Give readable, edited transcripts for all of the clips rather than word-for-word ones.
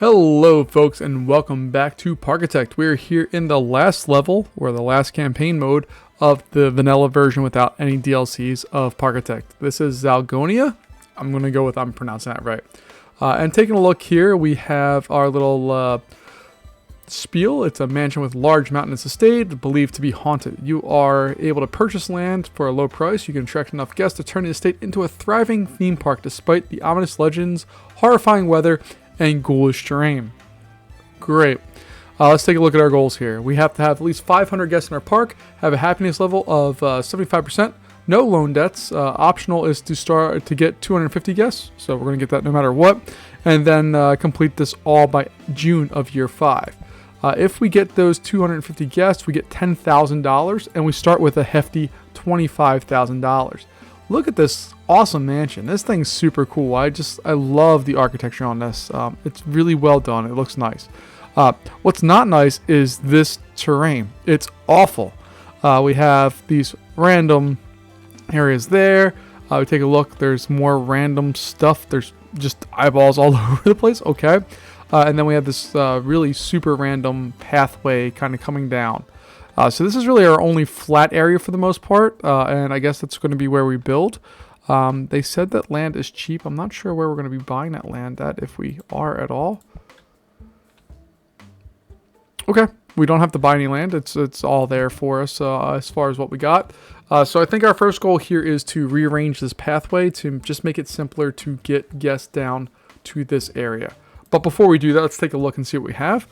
Hello folks and welcome back to Parkitect. We're here in the last level, or the last campaign mode of the vanilla version without any DLCs of Parkitect. This is Zalgonia. I'm going to go with I'm pronouncing that right. And taking a look here, we have our little spiel. It's a mansion with large mountainous estate, believed to be haunted. You are able to purchase land for a low price. You can attract enough guests to turn the estate into a thriving theme park despite the ominous legends, horrifying weather, and ghoulish terrain. Great. Let's take a look at our goals here. We have to have at least 500 guests in our park, have a happiness level of 75%, no loan debts. Optional is to get 250 guests, so we're going to get that no matter what, and then complete this all by June of year 5. If we get those 250 guests, we get $10,000, and we start with a hefty $25,000. Look at this awesome mansion. This thing's super cool. I love the architecture on this. It's really well done. It looks nice. What's not nice is this terrain. It's awful. We have these random areas there. We take a look. There's more random stuff. There's just eyeballs all over the place. Okay. And then we have this really super random pathway kind of coming down. So this is really our only flat area for the most part, and I guess that's going to be where we build. They said that land is cheap. I'm not sure where we're going to be buying that land at, if we are at all. Okay, we don't have to buy any land. It's all there for us as far as what we got. So I think our first goal here is to rearrange this pathway to just make it simpler to get guests down to this area. But before we do that, let's take a look and see what we have.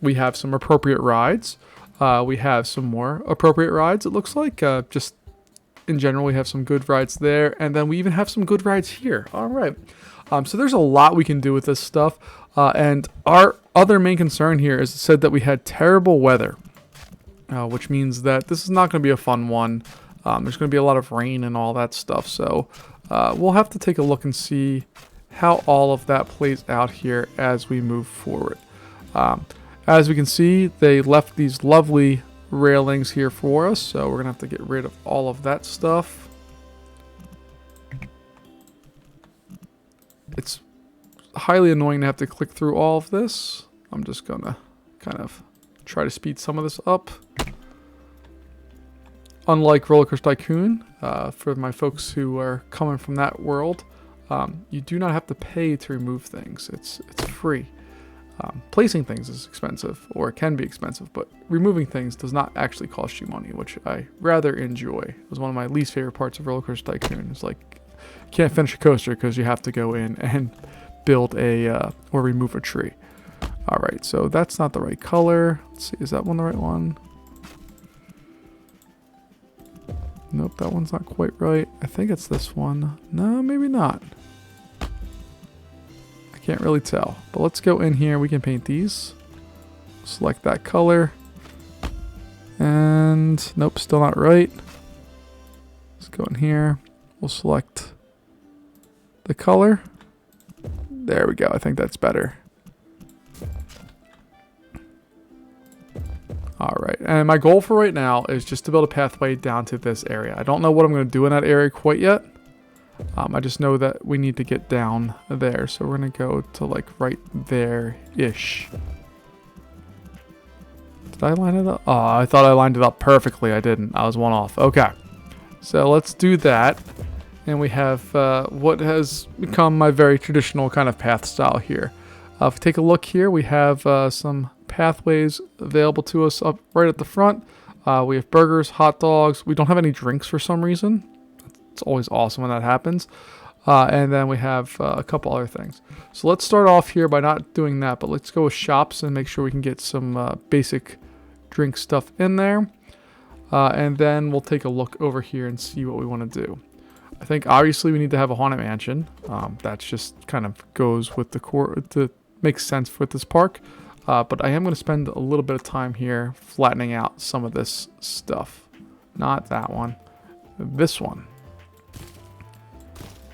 We have some appropriate rides. We have some more appropriate rides, it looks like. Just in general, we have some good rides there. And then we even have some good rides here. All right. So there's a lot we can do with this stuff. And our other main concern here is it said that we had terrible weather, which means that this is not going to be a fun one. There's going to be a lot of rain and all that stuff. So we'll have to take a look and see how all of that plays out here as we move forward. As we can see, they left these lovely railings here for us, so we're going to have to get rid of all of that stuff. It's highly annoying to have to click through all of this. I'm just going to kind of try to speed some of this up. Unlike Roller Coaster Tycoon, for my folks who are coming from that world, you do not have to pay to remove things. It's free. Placing things is expensive, or it can be expensive, but removing things does not actually cost you money, which I rather enjoy. It was one of my least favorite parts of Roller Coaster Tycoon. It's like, you can't finish a coaster because you have to go in and build or remove a tree. All right, so that's not the right color. Let's see, is that one the right one? Nope, that one's not quite right. I think it's this one. No, maybe not. Can't really tell, but let's go in here. We can paint these. Select that color. And nope, still not right. Let's go in here. We'll select the color. There we go. I think that's better. All right. And my goal for right now is just to build a pathway down to this area. I don't know what I'm going to do in that area quite yet. I just know that we need to get down there, so we're going to go to like right there-ish. Did I line it up? Oh, I thought I lined it up perfectly. I didn't. I was one off. Okay, so let's do that. And we have what has become my very traditional kind of path style here. If we take a look here, we have some pathways available to us up right at the front. We have burgers, hot dogs. We don't have any drinks for some reason. It's always awesome when that happens. And then we have a couple other things. So let's start off here by not doing that, but let's go with shops and make sure we can get some basic drink stuff in there. And then we'll take a look over here and see what we want to do. I think obviously we need to have a haunted mansion. That's just kind of goes with the core, makes sense with this park. But I am going to spend a little bit of time here flattening out some of this stuff. Not that one. This one.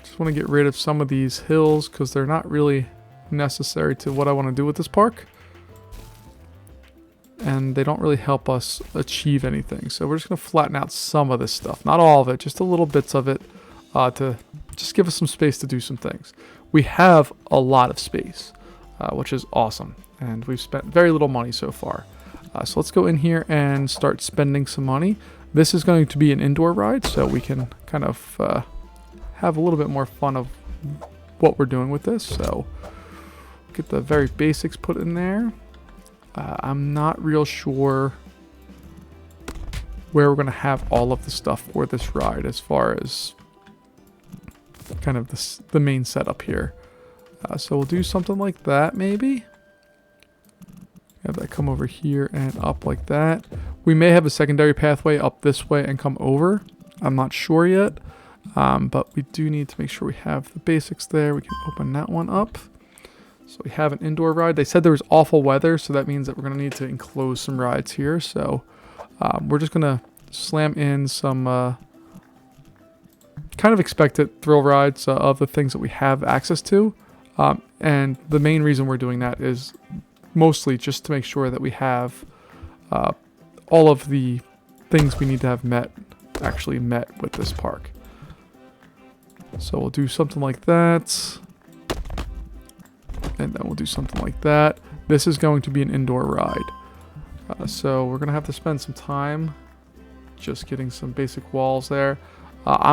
Just want to get rid of some of these hills because they're not really necessary to what I want to do with this park. And they don't really help us achieve anything. So we're just going to flatten out some of this stuff. Not all of it, just a little bits of it to just give us some space to do some things. We have a lot of space. which is awesome. And we've spent very little money so far. So let's go in here and start spending some money. This is going to be an indoor ride, so we can kind of have a little bit more fun of what we're doing with this. So get the very basics put in there. I'm not real sure where we're going to have all of the stuff for this ride as far as kind of the main setup here. So we'll do something like that maybe. Have that come over here and up like that. We may have a secondary pathway up this way and come over. I'm not sure yet. But we do need to make sure we have the basics there. We can open that one up. So we have an indoor ride. They said there was awful weather, so that means that we're going to need to enclose some rides here. So we're just going to slam in some kind of expected thrill rides of the things that we have access to. And the main reason we're doing that is mostly just to make sure that we have all of the things we need to have actually met with this park. So we'll do something like that. And then we'll do something like that. This is going to be an indoor ride. So we're going to have to spend some time just getting some basic walls there. I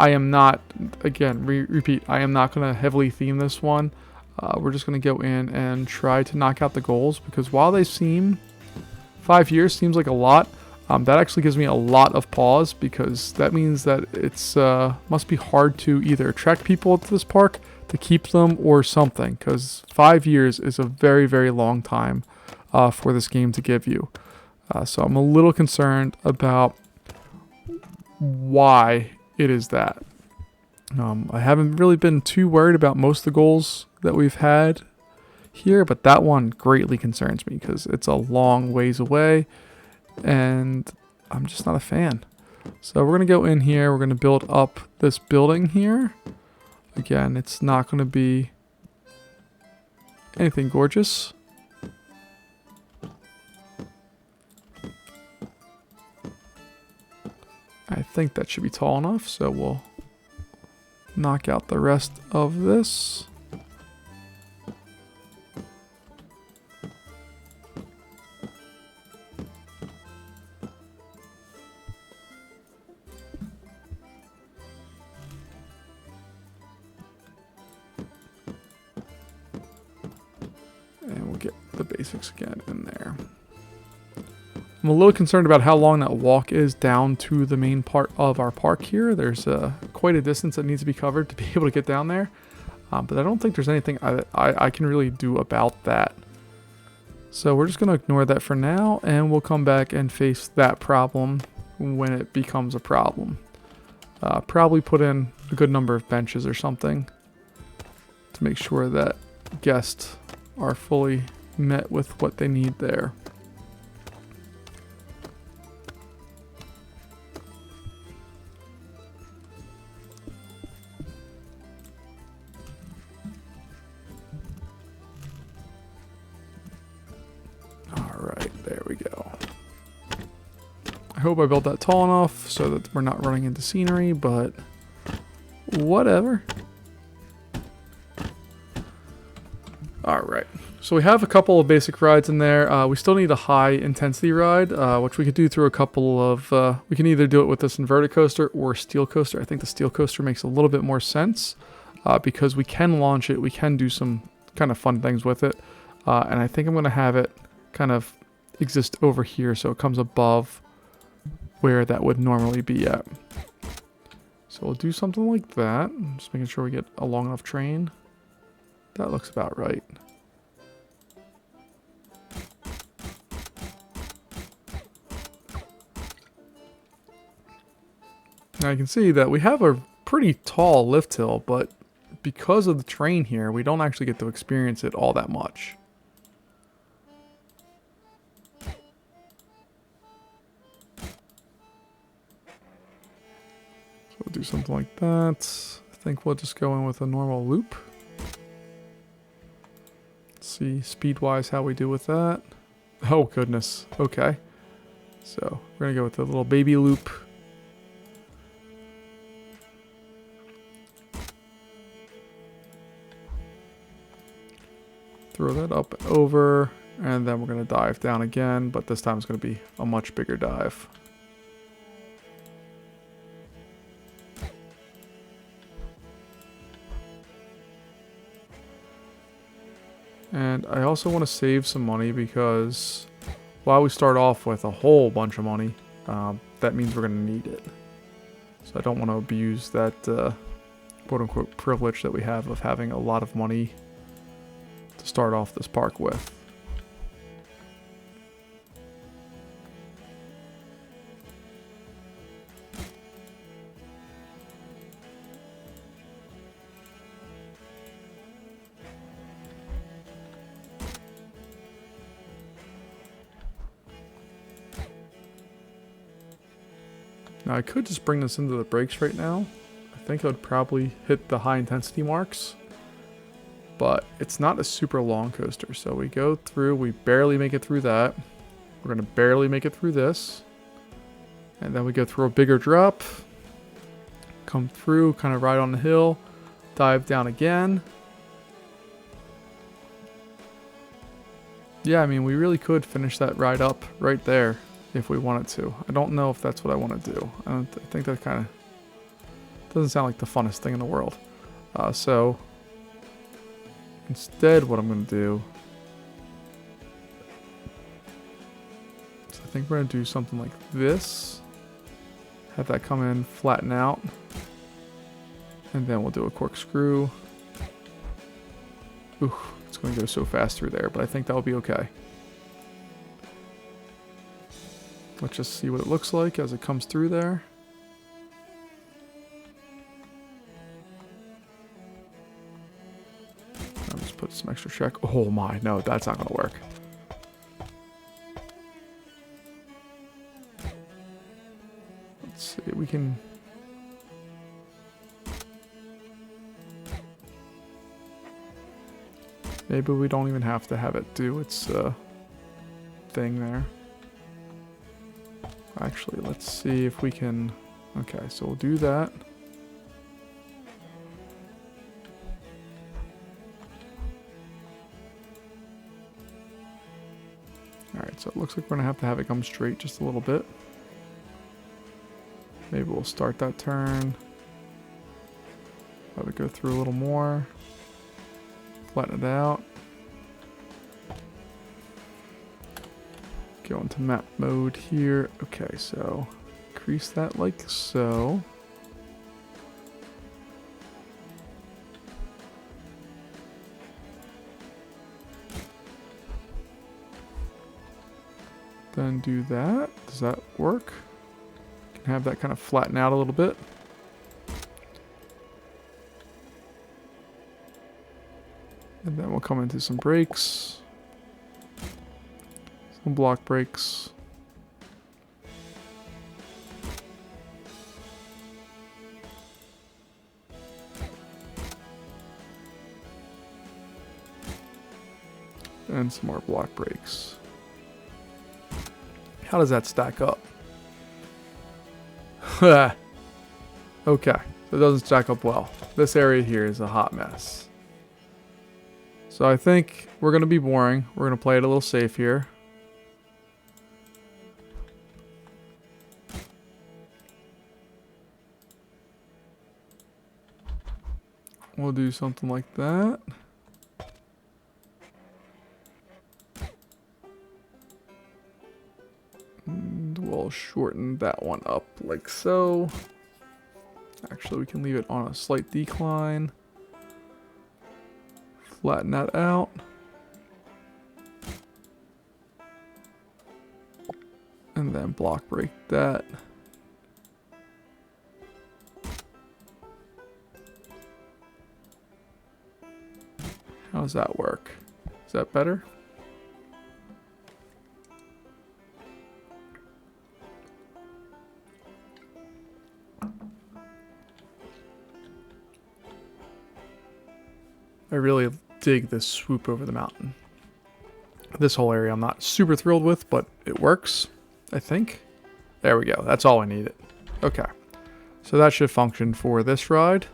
am not, again, repeat, I am not going to heavily theme this one. We're just going to go in and try to knock out the goals, because while they seem, 5 years seems like a lot, that actually gives me a lot of pause, because that means that it's must be hard to either attract people to this park, to keep them, or something, because 5 years is a very, very long time for this game to give you. So I'm a little concerned about why it is that. I haven't really been too worried about most of the goals that we've had here, but that one greatly concerns me because it's a long ways away and I'm just not a fan. So we're going to go in here. We're going to build up this building here. Again, it's not going to be anything gorgeous. I think that should be tall enough, so we'll knock out the rest of this. And we'll get the basics again in there. I'm a little concerned about how long that walk is down to the main part of our park here. There's quite a distance that needs to be covered to be able to get down there. But I don't think there's anything I can really do about that. So we're just going to ignore that for now, and we'll come back and face that problem when it becomes a problem. Probably put in a good number of benches or something to make sure that guests are fully met with what they need there. I hope I built that tall enough so that we're not running into scenery, but whatever. Alright, so we have a couple of basic rides in there. We still need a high intensity ride, which we could do through a couple of, we can either do it with this inverted coaster or steel coaster. I think the steel coaster makes a little bit more sense because we can launch it, we can do some kind of fun things with it. And I think I'm going to have it kind of exist over here so it comes above where that would normally be at. So we'll do something like that. Just making sure we get a long enough train. That looks about right. Now you can see that we have a pretty tall lift hill, but because of the train here, we don't actually get to experience it all that much. We'll do something like that. I think we'll just go in with a normal loop. Let's see speed-wise how we do with that. Oh, goodness. Okay. So we're going to go with a little baby loop. Throw throw that up and over, and then we're going to dive down again, but this time it's going to be a much bigger dive. And I also want to save some money because while we start off with a whole bunch of money, that means we're going to need it. So I don't want to abuse that quote-unquote privilege that we have of having a lot of money to start off this park with. Now I could just bring this into the brakes right now. I think I would probably hit the high intensity marks, but it's not a super long coaster. So we go through, we barely make it through that. We're gonna barely make it through this. And then we go through a bigger drop, come through, kind of ride on the hill, dive down again. Yeah, I mean, we really could finish that ride up right there if we wanted to. I don't know if that's what I want to do. I think that kind of doesn't sound like the funnest thing in the world. So instead what I'm going to do is I think we're going to do something like this. Have that come in, flatten out, and then we'll do a corkscrew. Ooh, it's going to go so fast through there, but I think that'll be okay. Let's just see what it looks like as it comes through there. I'll just put some extra check. Oh my, no, that's not going to work. Let's see, we can... Maybe we don't even have to have it do its thing there. Actually, let's see if we can... Okay, so we'll do that. Alright, so it looks like we're going to have it come straight just a little bit. Maybe we'll start that turn. Let it go through a little more. Flatten it out. Go into map mode here. Okay, so increase that like so. Then do that. Does that work? Can have that kind of flatten out a little bit. And then we'll come into some brakes. Some block brakes. And some more block brakes. How does that stack up? Okay, so it doesn't stack up well. This area here is a hot mess. So I think we're going to be boring. We're going to play it a little safe here. We'll do something like that. And we'll shorten that one up like so. Actually, we can leave it on a slight decline. Flatten that out. And then block break that. How does that work? Is that better? I really dig this swoop over the mountain. This whole area I'm not super thrilled with, but it works, I think. There we go. That's all I needed. Okay. So that should function for this ride.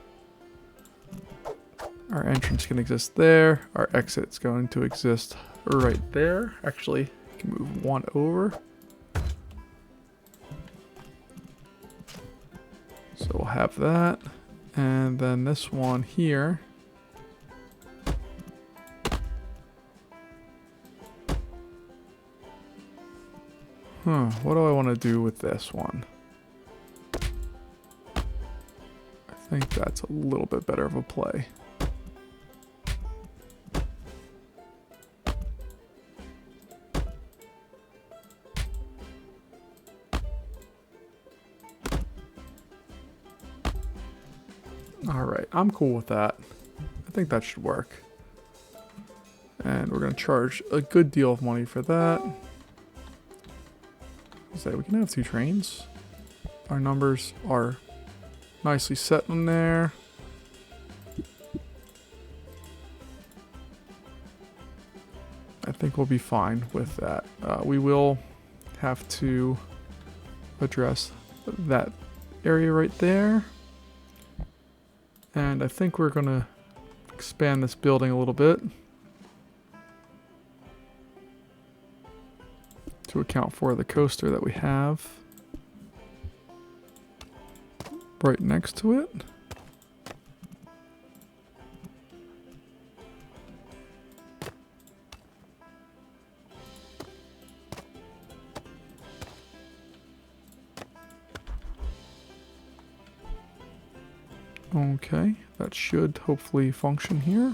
Our entrance can exist there. Our exit's going to exist right there. Actually, I can move one over. So we'll have that. And then this one here. What do I want to do with this one? I think that's a little bit better of a play. Alright, I'm cool with that. I think that should work. And we're going to charge a good deal of money for that. So we can have 2 trains. Our numbers are nicely set in there. I think we'll be fine with that. We will have to address that area right there. And I think we're going to expand this building a little bit to account for the coaster that we have right next to it. Okay, that should hopefully function here.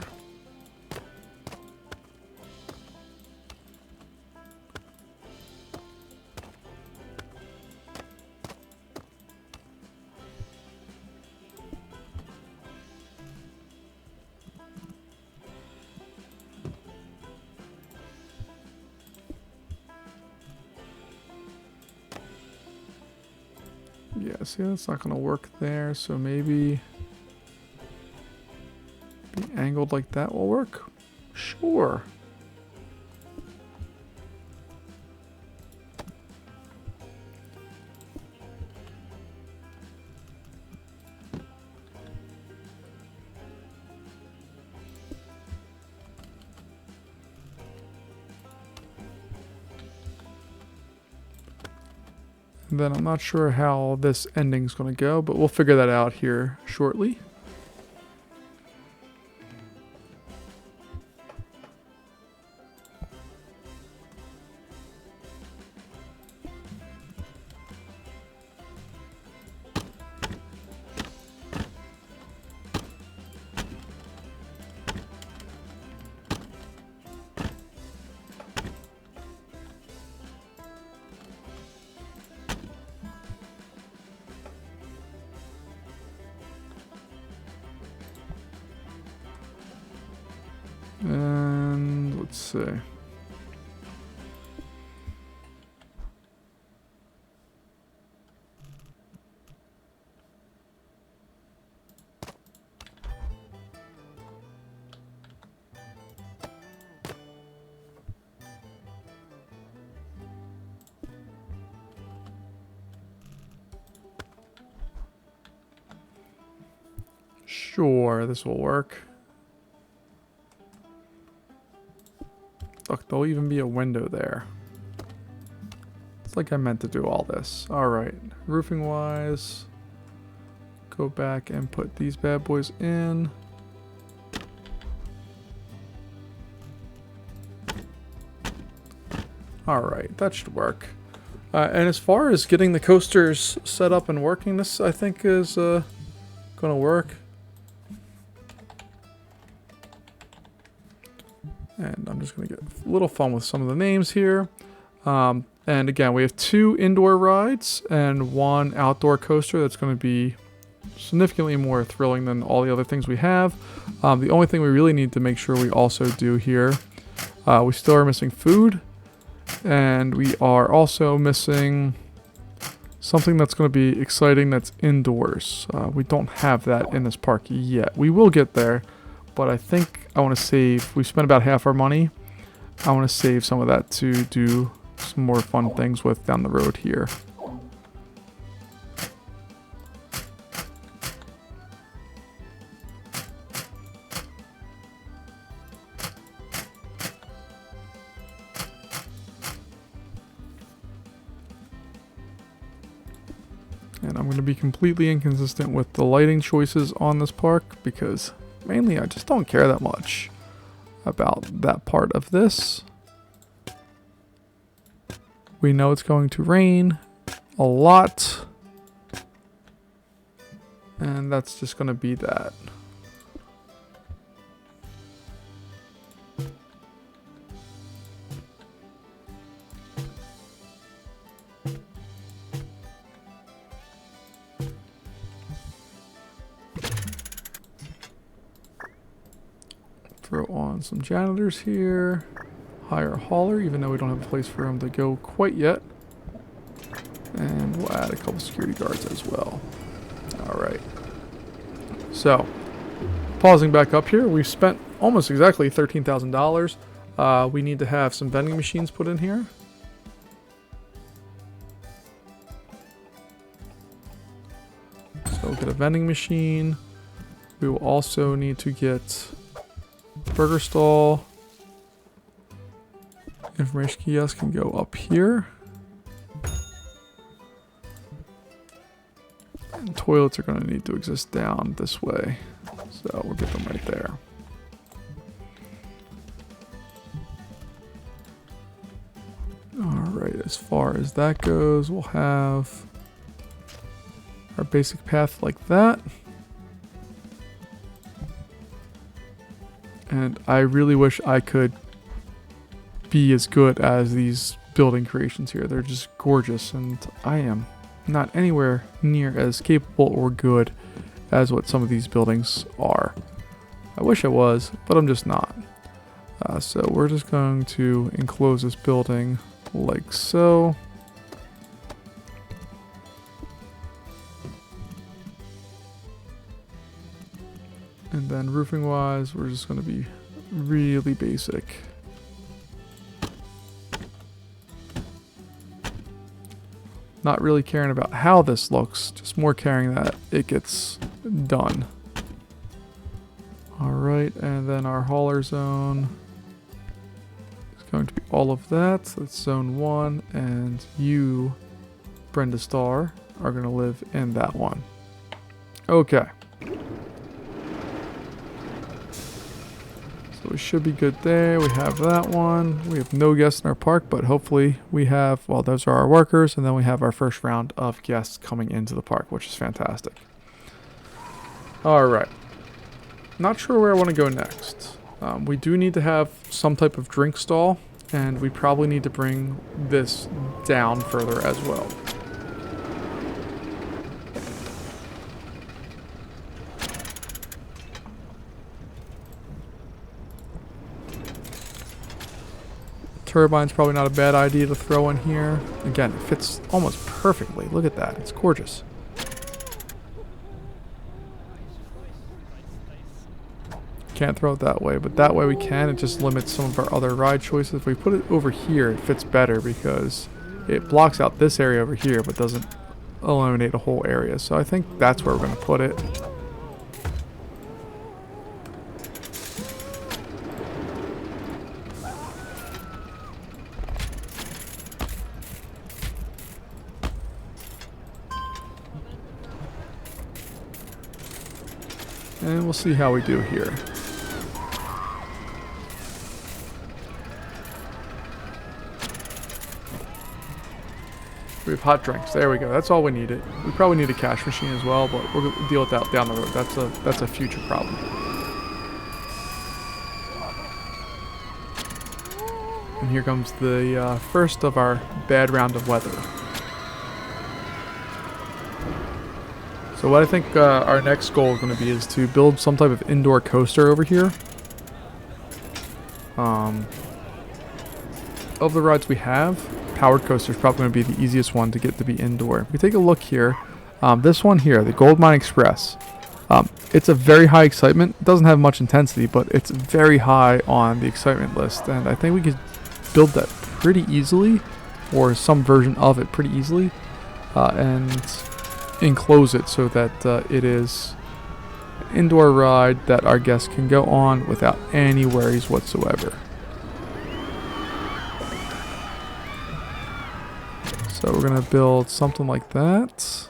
Yeah, see, that's not going to work there, so maybe be angled like that will work? Sure. And then I'm not sure how this ending's going to go, but we'll figure that out here shortly. And let's see. Sure, this will work. Look, there'll even be a window there. It's like I meant to do all this. Alright, roofing wise, go back and put these bad boys in. Alright, that should work. And as far as getting the coasters set up and working, this I think is gonna work. And I'm just going to get a little fun with some of the names here. And again, we have 2 indoor rides and 1 outdoor coaster that's going to be significantly more thrilling than all the other things we have. The only thing we really need to make sure we also do here, we still are missing food. And we are also missing something that's going to be exciting that's indoors. We don't have that in this park yet. We will get there. But I think I want to save, we've spent about half our money. I want to save some of that to do some more fun things with down the road here. And I'm going to be completely inconsistent with the lighting choices on this park because mainly I just don't care that much about that part of this. We know it's going to rain a lot. And that's just going to be that. Throw on some janitors here. Hire a hauler, even though we don't have a place for him to go quite yet. And we'll add a couple security guards as well. Alright. So, pausing back up here, we've spent almost exactly $13,000. We need to have some vending machines put in here. So we'll get a vending machine. We will also need to get burger stall. Information kiosk can go up here. And toilets are going to need to exist down this way. So we'll get them right there. Alright, as far as that goes, we'll have our basic path like that. And I really wish I could be as good as these building creations here. They're just gorgeous, and I am not anywhere near as capable or good as what some of these buildings are. I wish I was, but I'm just not. So we're just going to enclose this building like so. And then roofing wise, we're just going to be really basic. Not really caring about how this looks, just more caring that it gets done. Alright, and then our hauler zone is going to be all of that. So that's zone 1, and you, Brenda Starr, are going to live in that one. Okay. So we should be good there. We have that one. We have no guests in our park, but hopefully we have, well, those are our workers, and then we have our first round of guests coming into the park, which is fantastic. Alright. Not sure where I want to go next. We do need to have some type of drink stall, and we probably need to bring this down further as well. Turbine's probably not a bad idea to throw in here. Again, it fits almost perfectly. Look at that. It's gorgeous. Can't throw it that way, but that way we can. It just limits some of our other ride choices. If we put it over here, it fits better because it blocks out this area over here, but doesn't eliminate a whole area. So I think that's where we're going to put it. And we'll see how we do here. We have hot drinks. There we go. That's all we needed. We probably need a cash machine as well, but we'll deal with that down the road. That's a future problem. And here comes the first of our bad round of weather. So what I think our next goal is going to be is to build some type of indoor coaster over here. Of the rides we have, powered coaster is probably going to be the easiest one to get to be indoor. If we take a look here, this one here, the Gold Mine Express, it's a very high excitement. It doesn't have much intensity, but it's very high on the excitement list. And I think we could build that pretty easily, or some version of it pretty easily, and enclose it so that it is an indoor ride that our guests can go on without any worries whatsoever. So we're going to build something like that.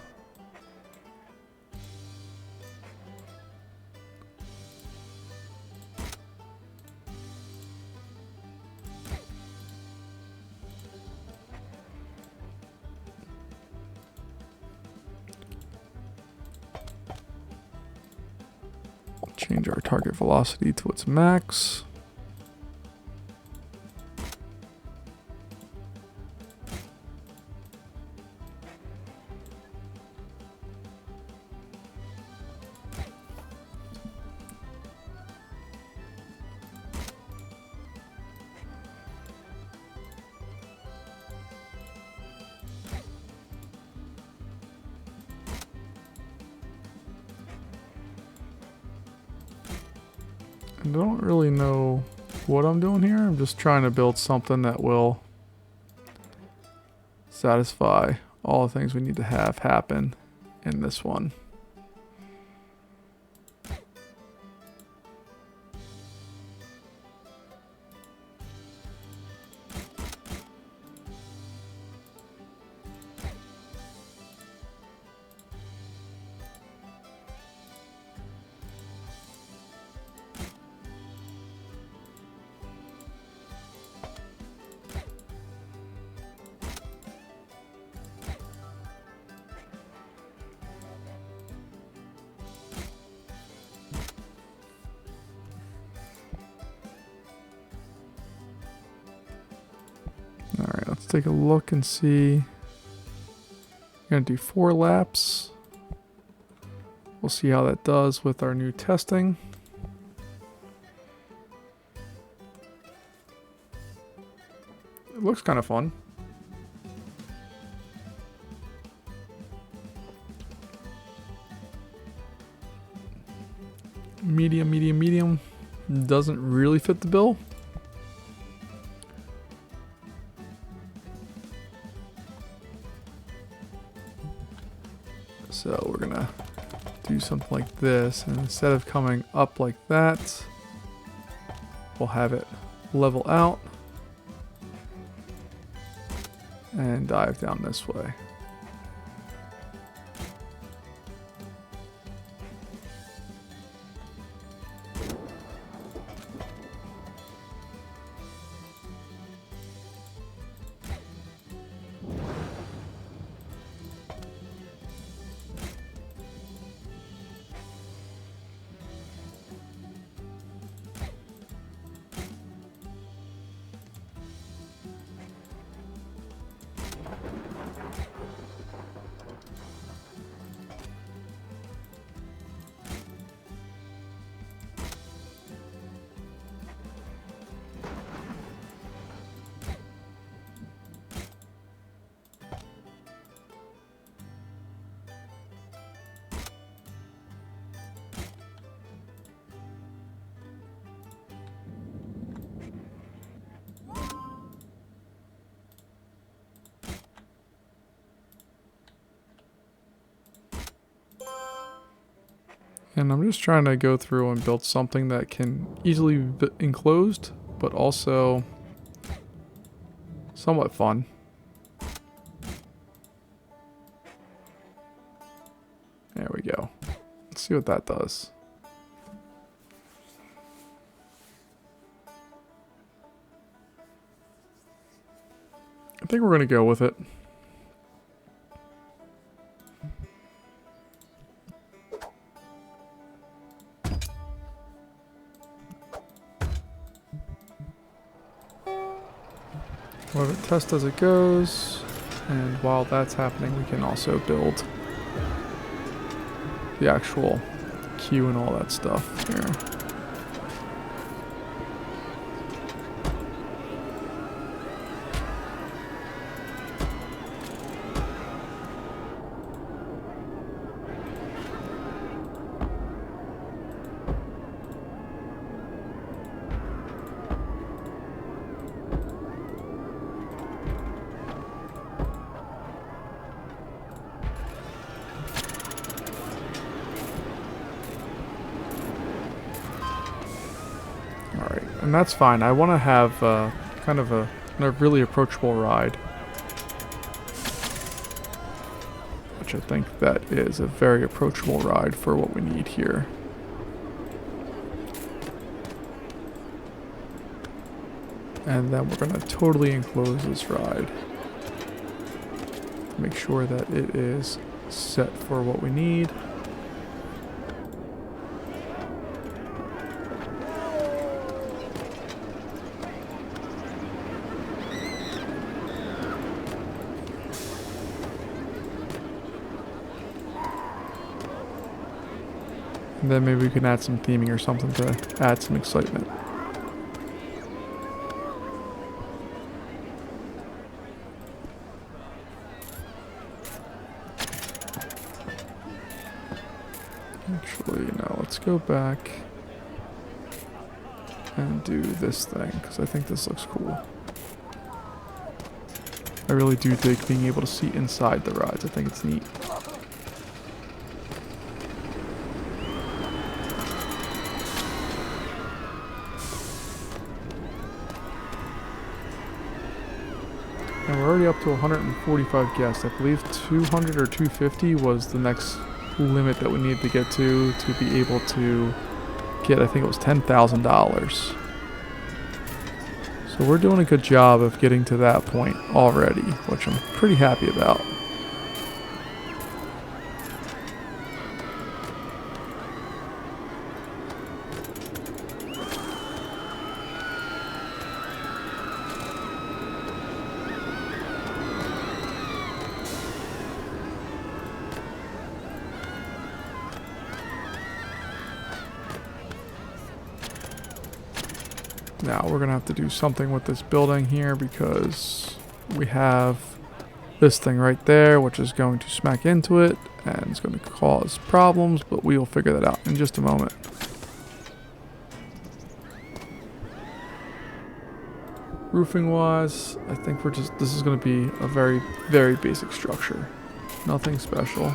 Change our target velocity to its max. I don't really know what I'm doing here. I'm just trying to build something that will satisfy all the things we need to have happen in this one. Alright, let's take a look and see. I'm going to do 4 laps. We'll see how that does with our new testing. It looks kind of fun. Medium, medium, medium. Doesn't really fit the bill. So we're gonna do something like this, and instead of coming up like that, we'll have it level out and dive down this way. And I'm just trying to go through and build something that can easily be enclosed, but also somewhat fun. There we go. Let's see what that does. I think we're going to go with it. We'll have it test as it goes, and while that's happening, we can also build the actual queue and all that stuff here. And that's fine. I want to have kind of a really approachable ride. Which I think that is a very approachable ride for what we need here. And then we're going to totally enclose this ride. Make sure that it is set for what we need. And then maybe we can add some theming or something to add some excitement. Actually, no, let's go back and do this thing, because I think this looks cool. I really do dig being able to see inside the rides. I think it's neat. And we're already up to 145 guests. I believe 200 or 250 was the next limit that we needed to get to be able to get, I think it was $10,000. So we're doing a good job of getting to that point already, which I'm pretty happy about. Now we're gonna have to do something with this building here because we have this thing right there, which is going to smack into it and it's going to cause problems, but we will figure that out in just a moment. Roofing wise, I think this is going to be a very, very basic structure. Nothing special.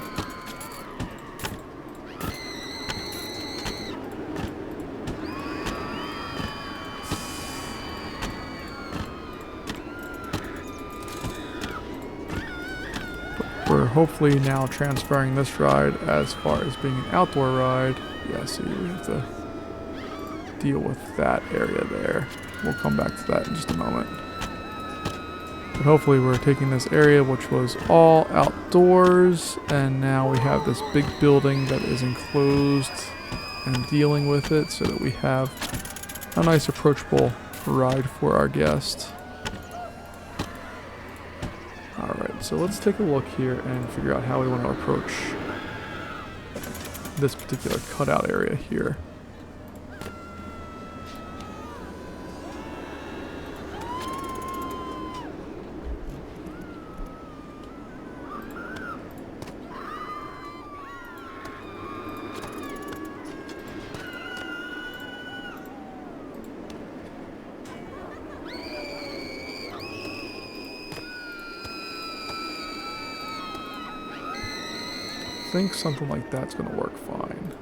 We're hopefully now transferring this ride as far as being an outdoor ride. Yeah, so we have to deal with that area there. We'll come back to that in just a moment. But hopefully we're taking this area, which was all outdoors, and now we have this big building that is enclosed and dealing with it so that we have a nice approachable ride for our guest. Alright, so let's take a look here and figure out how we want to approach this particular cutout area here. I think something like that's going to work fine.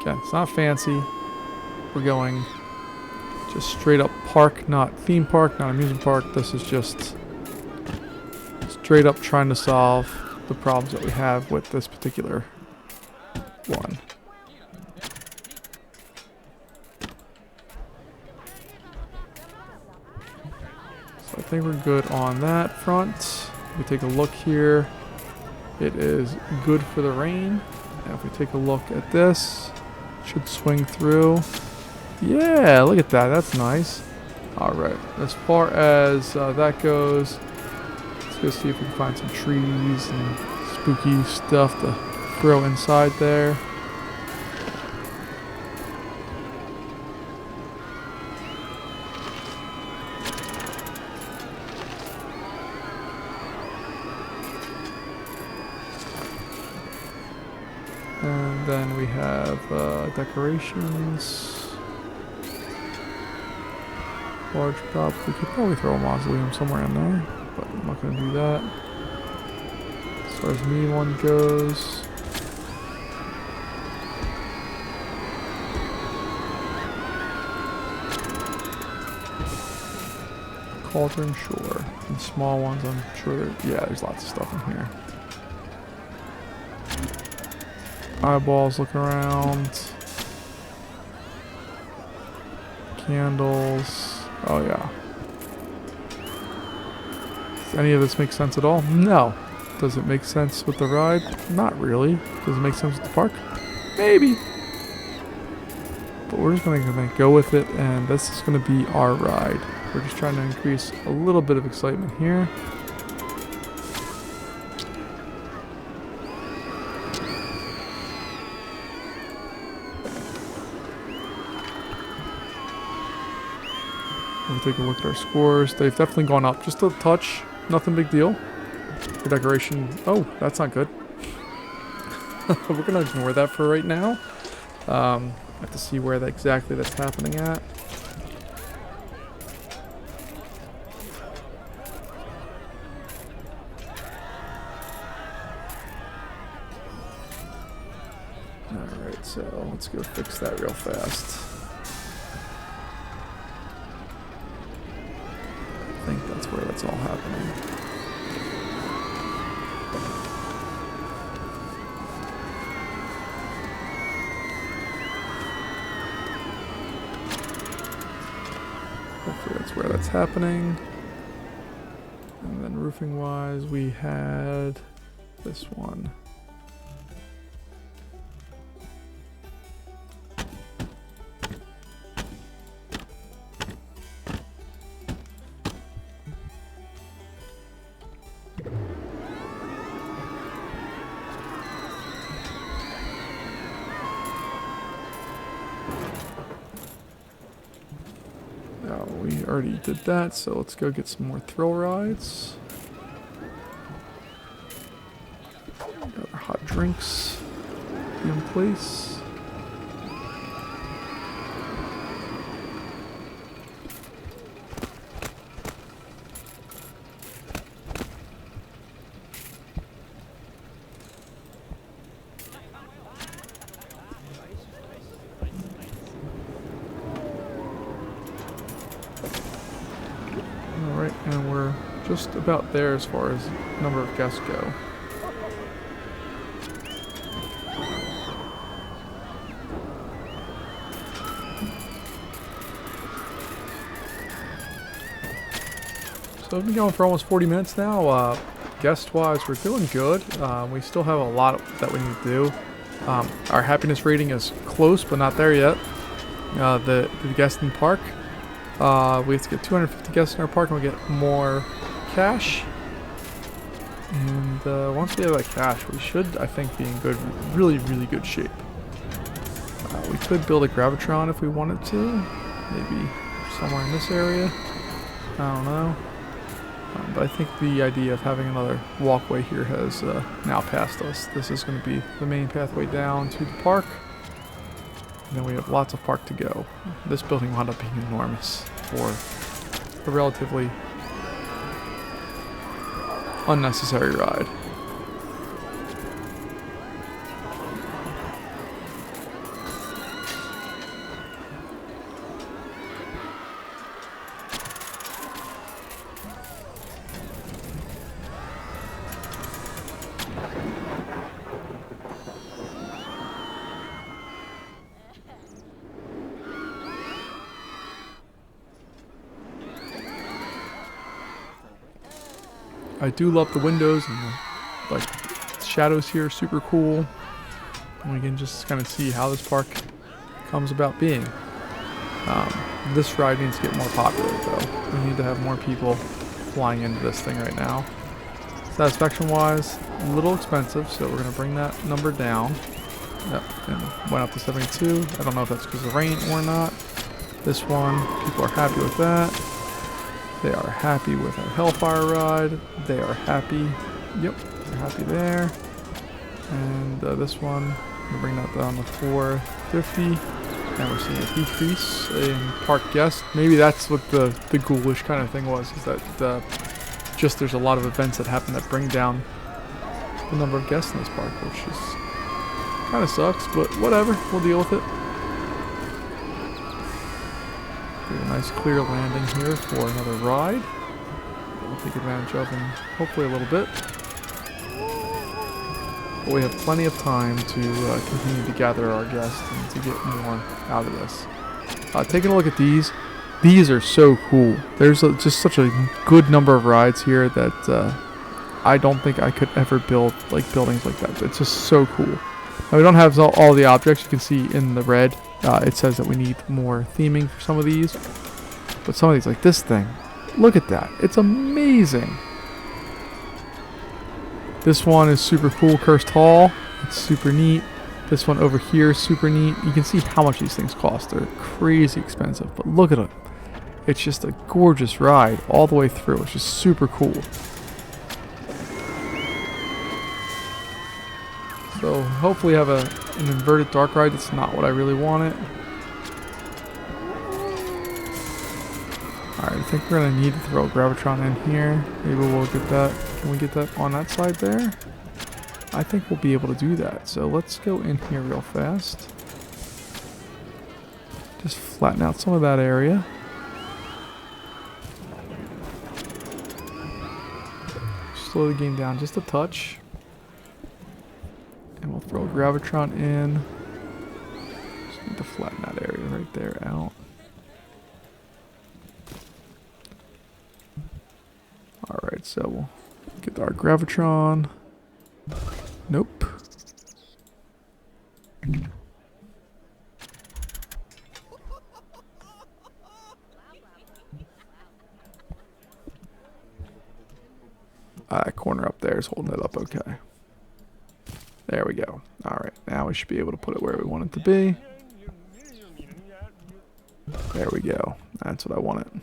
Again, it's not fancy. We're going just straight up park, not theme park, not amusement park. This is just straight up trying to solve the problems that we have with this particular one. So I think we're good on that front. We take a look here. It is good for the rain. And if we take a look at this, it should swing through. Yeah, look at that. That's nice. All right. As far as that goes, let's go see if we can find some trees and spooky stuff to throw inside there. And then we have decorations. Large prop. We could probably throw a mausoleum somewhere in there, but I'm not going to do that. As far as me one goes, cauldron, sure. And small ones, I'm sure. Yeah, there's lots of stuff in here. Eyeballs looking around. Candles. Oh yeah. Does any of this make sense at all? No. Does it make sense with the ride? Not really. Does it make sense with the park? Maybe. But we're just gonna go with it, and this is gonna be our ride. We're just trying to increase a little bit of excitement here. take a look at our scores. They've definitely gone up just a touch. Nothing big deal. The decoration. Oh, that's not good. We're going to ignore that for right now. I have to see where exactly that's happening at. Alright, so let's go fix that real fast. I think that's where that's all happening. Hopefully that's where that's happening. And then roofing wise, we had this one. We already did that, so let's go get some more thrill rides. Got our hot drinks in place. Alright, and we're just about there as far as number of guests go. So we've been going for almost 40 minutes now. Guest-wise, we're doing good. We still have a lot that we need to do. Our happiness rating is close, but not there yet. The guest in the park. We have to get 250 guests in our park and we get more cash. And once we have that cash, we should, I think, be in good, really, really good shape. We could build a Gravitron if we wanted to. Maybe somewhere in this area. I don't know. But I think the idea of having another walkway here has now passed us. This is going to be the main pathway down to the park. And then we have lots of park to go. This building wound up being enormous for a relatively unnecessary ride. I do love the windows and the shadows here are super cool. And we can just kind of see how this park comes about being. This ride needs to get more popular though. We need to have more people flying into this thing right now. Satisfaction wise, a little expensive, so we're going to bring that number down. Yep, and went up to 72. I don't know if that's because of rain or not. This one, people are happy with that. They are happy with our Hellfire ride. They are happy. Yep, they're happy there. And this one, we'll bring that down to 450. And we're seeing a decrease in park guests. Maybe that's what the ghoulish kind of thing was, is that just there's a lot of events that happen that bring down the number of guests in this park, which is kind of sucks, but whatever, we'll deal with it. A nice clear landing here for another ride. We'll take advantage of in hopefully a little bit. But we have plenty of time to continue to gather our guests and to get more out of this. Taking a look at these are so cool. There's just such a good number of rides here that I don't think I could ever build buildings like that. It's just so cool. Now we don't have all the objects. You can see in the red. It says that we need more theming for some of these. But some of these, like this thing, look at that. It's amazing. This one is super cool, Cursed Hall. It's super neat. This one over here is super neat. You can see how much these things cost. They're crazy expensive, but look at them. It's just a gorgeous ride all the way through. It's just super cool. So hopefully have an inverted dark ride. That's not what I really wanted. Alright, I think we're going to need to throw a Gravitron in here. Maybe we'll get that. Can we get that on that side there? I think we'll be able to do that. So let's go in here real fast. Just flatten out some of that area. Slow the game down just a touch. And we'll throw a Gravitron in. Just need to flatten that area right there out. Alright, so we'll get our Gravitron. Nope. That corner up there is holding it up okay. There we go. Alright, now we should be able to put it where we want it to be. There we go. That's what I wanted.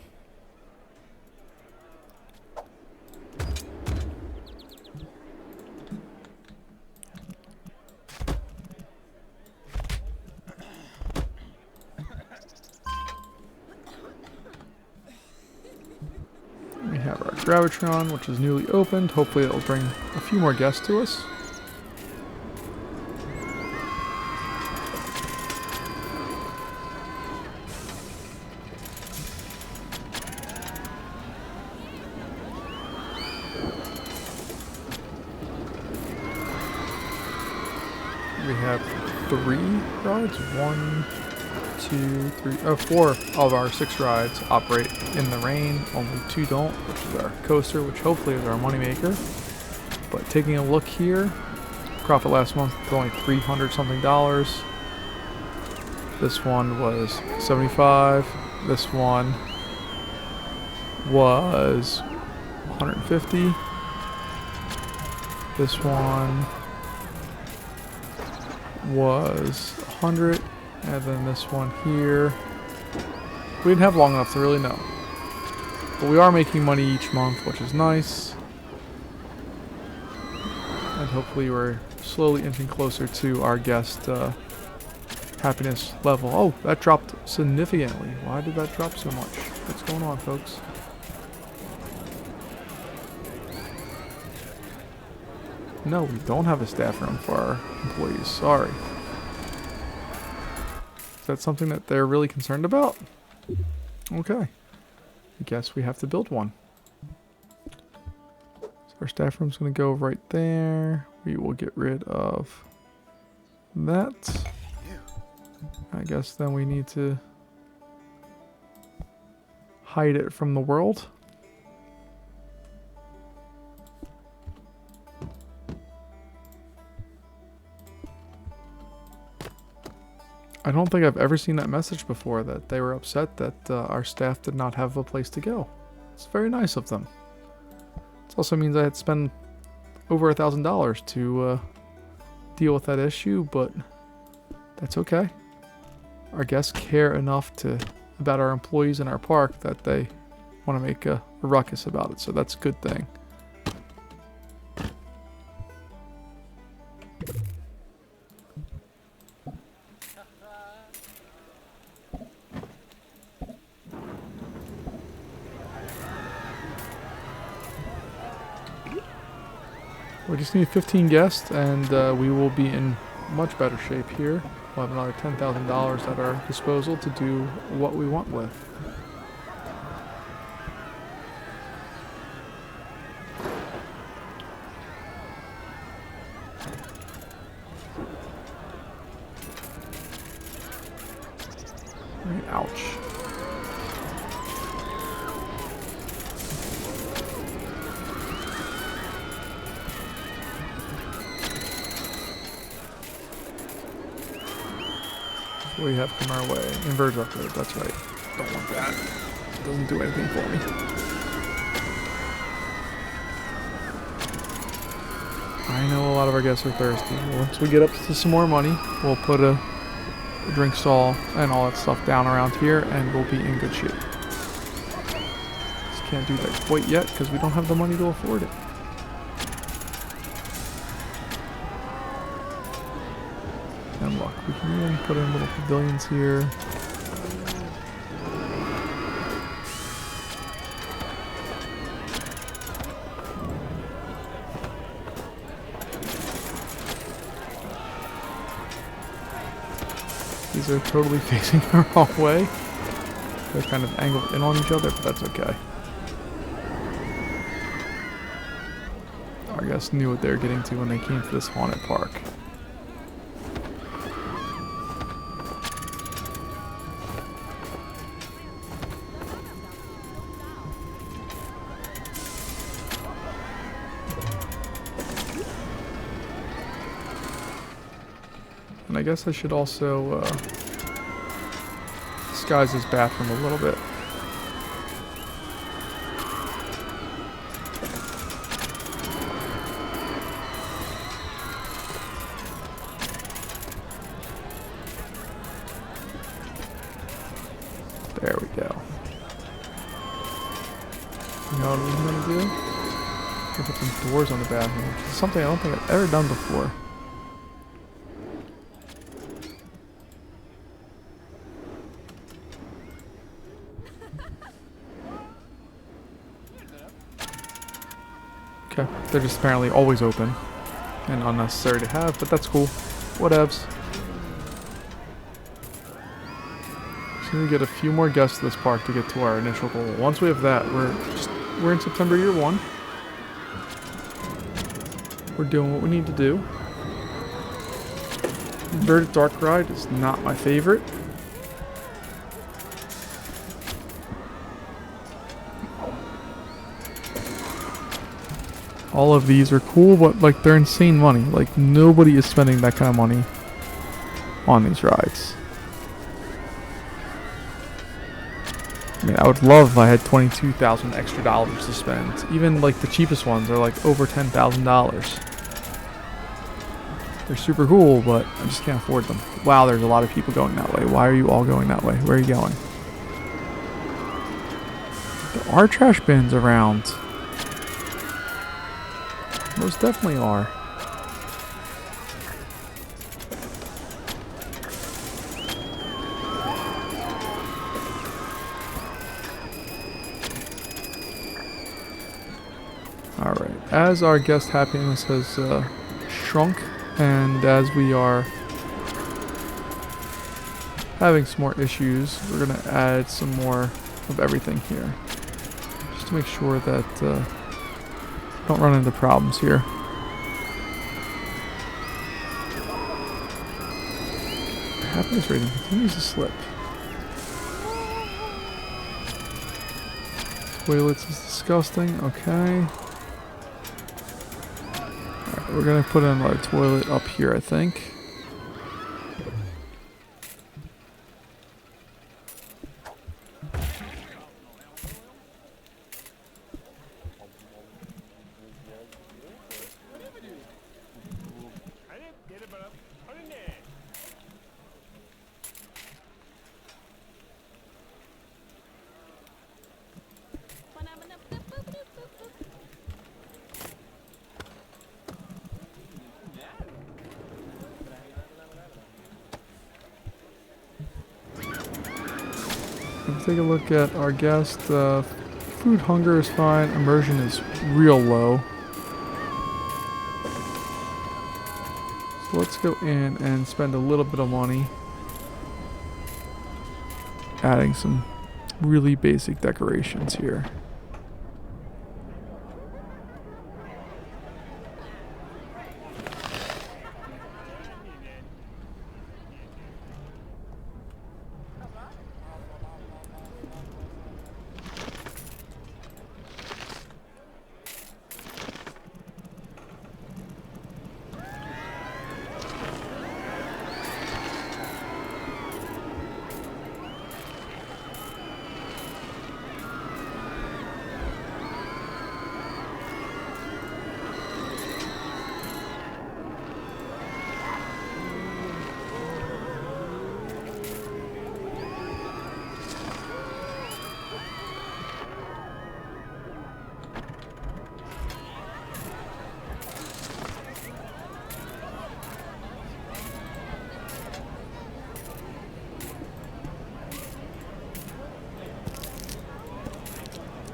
We have our Gravitron, which is newly opened. Hopefully it will bring a few more guests to us. We have 3 rides. 1, 2, 3, 4 of our 6 rides operate in the rain. Only 2 don't, which is our coaster, which hopefully is our moneymaker. But taking a look here, profit last month was only $300 something. This one was 75. This one was 150. This one was 100, and then this one here. We didn't have long enough to really know, but we are making money each month, which is nice, and hopefully we're slowly inching closer to our guest happiness level. Oh, that dropped significantly. Why did that drop so much? What's going on, folks? No, we don't have a staff room for our employees. Sorry. Is that something that they're really concerned about? Okay. I guess we have to build one. So our staff room's going to go right there. We will get rid of that. I guess then we need to hide it from the world. I don't think I've ever seen that message before, that they were upset that our staff did not have a place to go. It's very nice of them. It also means I had to spend over $1,000 to deal with that issue, but that's okay. Our guests care enough about our employees in our park that they want to make a ruckus about it, so that's a good thing. We just need 15 guests, and we will be in much better shape here. We'll have another $10,000 at our disposal to do what we want with. Ouch. We have come our way. Inverter upgrade, that's right. Don't want that. It doesn't do anything for me. I know a lot of our guests are thirsty. Once we get up to some more money, we'll put a drink stall and all that stuff down around here, and we'll be in good shape. can't do that quite yet because we don't have the money to afford it. And look, we can even put in little pavilions here. These are totally facing the wrong way. They're kind of angled in on each other, but that's okay. Our guests knew what they were getting to when they came to this haunted park. And I guess I should also disguise this bathroom a little bit. There we go. You know what I'm going to do? I'm going to put some doors on the bathroom, which is something I don't think I've ever done before. Okay, they're just apparently always open and unnecessary to have, but that's cool. Whatevs. Just need to get a few more guests to this park to get to our initial goal. Once we have that, we're in September year 1. We're doing what we need to do. Inverted Dark Ride is not my favorite. All of these are cool, but like they're insane money. Like nobody is spending that kind of money on these rides. I mean, I would love if I had 22,000 extra dollars to spend. Even like the cheapest ones are like over $10,000. They're super cool, but I just can't afford them. Wow, there's a lot of people going that way. Why are you all going that way? Where are you going? There are trash bins around. Most definitely are. Alright, as our guest happiness has shrunk, and as we are having some more issues, we're going to add some more of everything here. Just to make sure that don't run into problems here. Happiness rating continues to slip. Toilets is disgusting. Okay. Alright, we're gonna put in our toilet up here, I think. Let's take a look at our guest. Food hunger is fine. Immersion is real low. So let's go in and spend a little bit of money adding some really basic decorations here.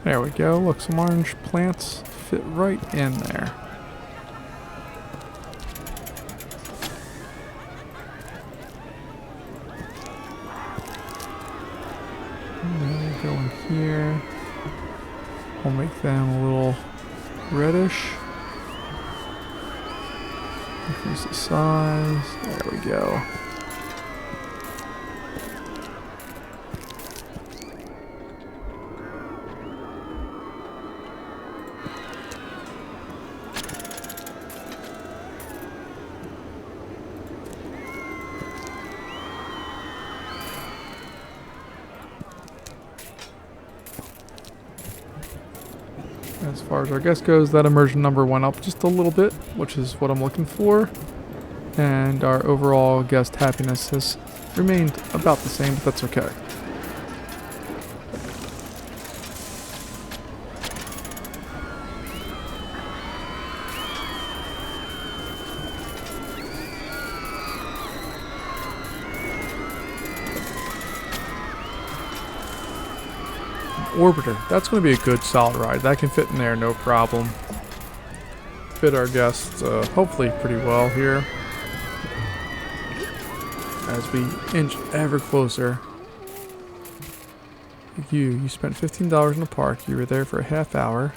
There we go. Look, some orange plants fit right in there. And then we go in here. We'll make them a little reddish. Increase the size. There we go. As far as our guest goes, that immersion number went up just a little bit, which is what I'm looking for. And our overall guest happiness has remained about the same, but that's okay. Orbiter. That's going to be a good solid ride. That can fit in there, no problem. Fit our guests hopefully pretty well here. As we inch ever closer. You spent $15 in the park. You were there for a half hour.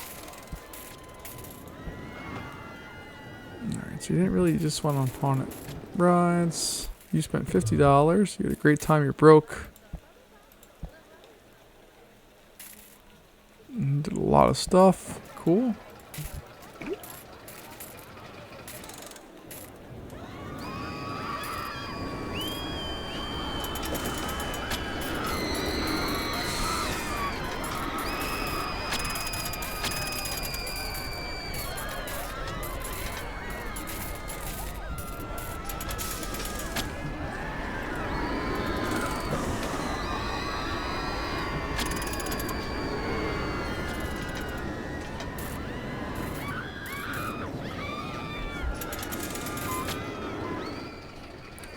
Alright, so you didn't really just want on haunted rides. You spent $50. You had a great time. You're broke. Did a lot of stuff. Cool.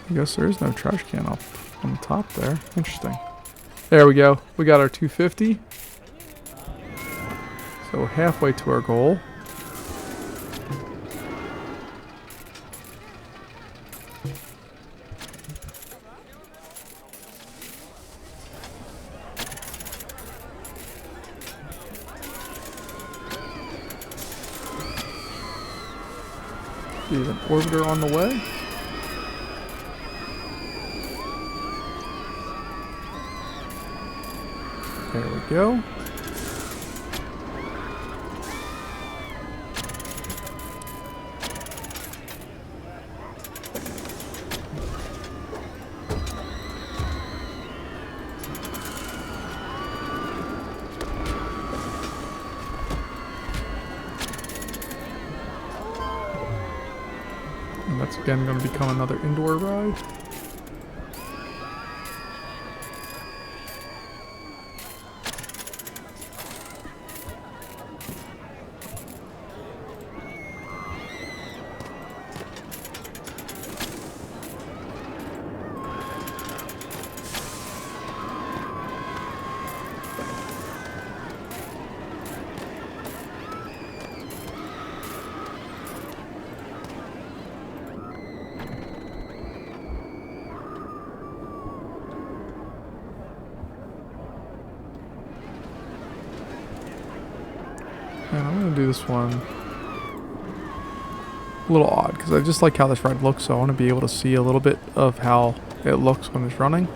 I guess there is no trash can up on the top there. Interesting. There we go. We got our 250. So halfway to our goal. There's an orbiter on the way. There we go. And that's again going to become another indoor ride. And I'm going to do this one a little odd because I just like how this ride looks, so I want to be able to see a little bit of how it looks when it's running.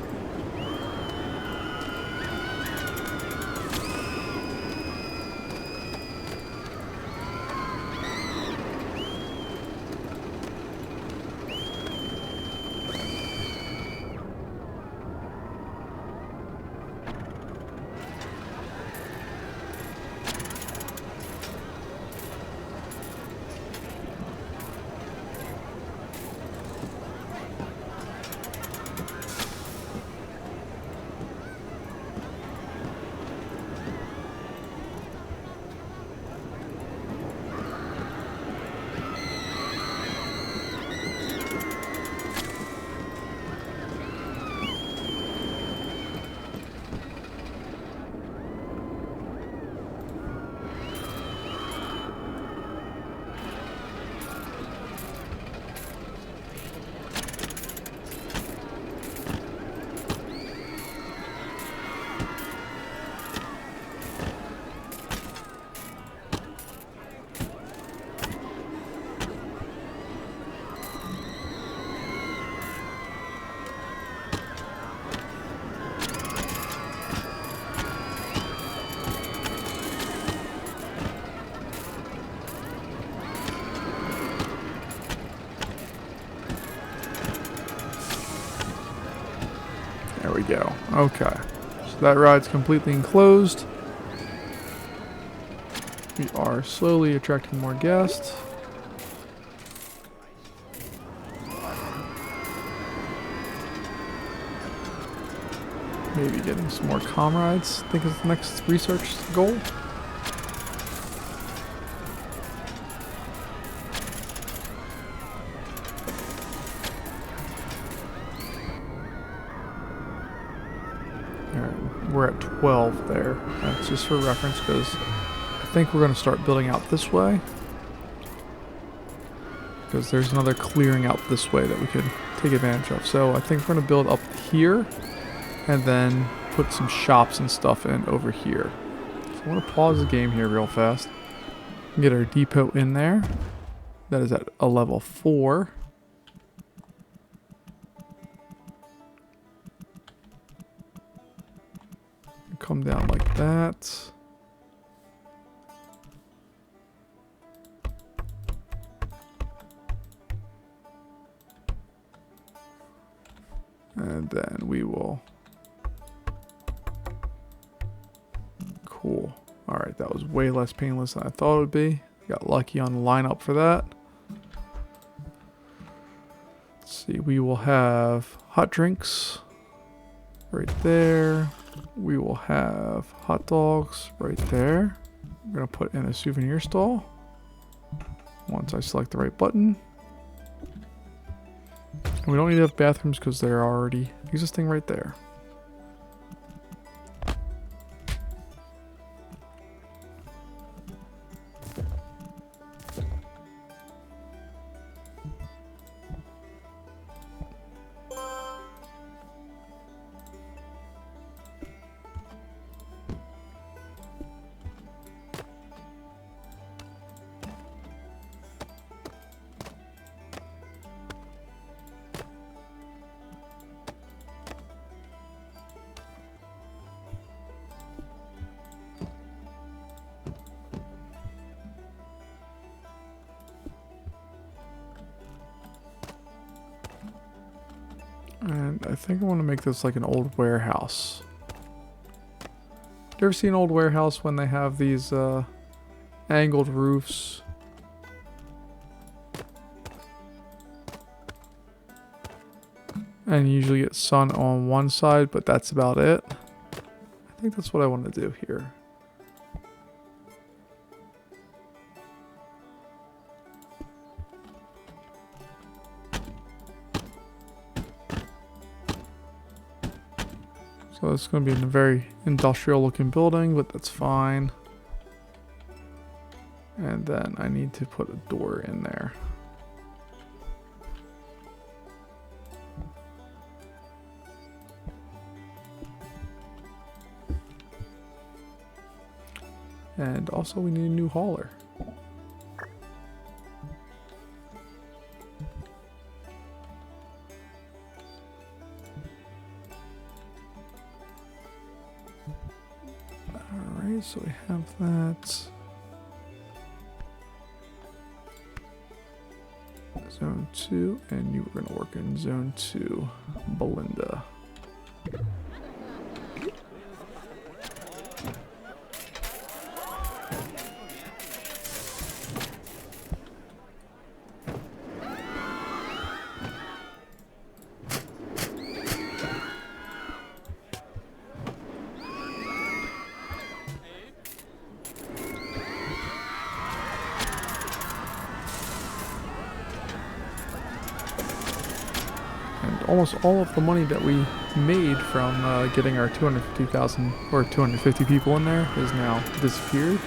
go. Okay. So that ride's completely enclosed. We are slowly attracting more guests. Maybe getting some more comrades, I think is the next research goal. Alright, we're at 12 there. That's just for reference because I think we're going to start building out this way. Because there's another clearing out this way that we could take advantage of. So I think we're going to build up here. And then put some shops and stuff in over here. So I want to pause the game here real fast. Get our depot in there. That is at a level 4. Come down like that. And then we will... Cool. Alright, that was way less painless than I thought it would be. Got lucky on the lineup for that. Let's see, we will have hot drinks right there. We will have hot dogs right there. I'm going to put in a souvenir stall once I select the right button. And we don't need to have bathrooms because they're already existing right there. And I think I want to make this like an old warehouse. You ever see an old warehouse when they have these angled roofs? And you usually get sun on one side, but that's about it. I think that's what I want to do here. So it's going to be a very industrial looking building, but that's fine. And then I need to put a door in there. And also we need a new hauler. Alright, so we have that. Zone 2, and you were going to work in Zone 2, Belinda. Almost all of the money that we made from getting our 250,000 or 250 people in there has now disappeared.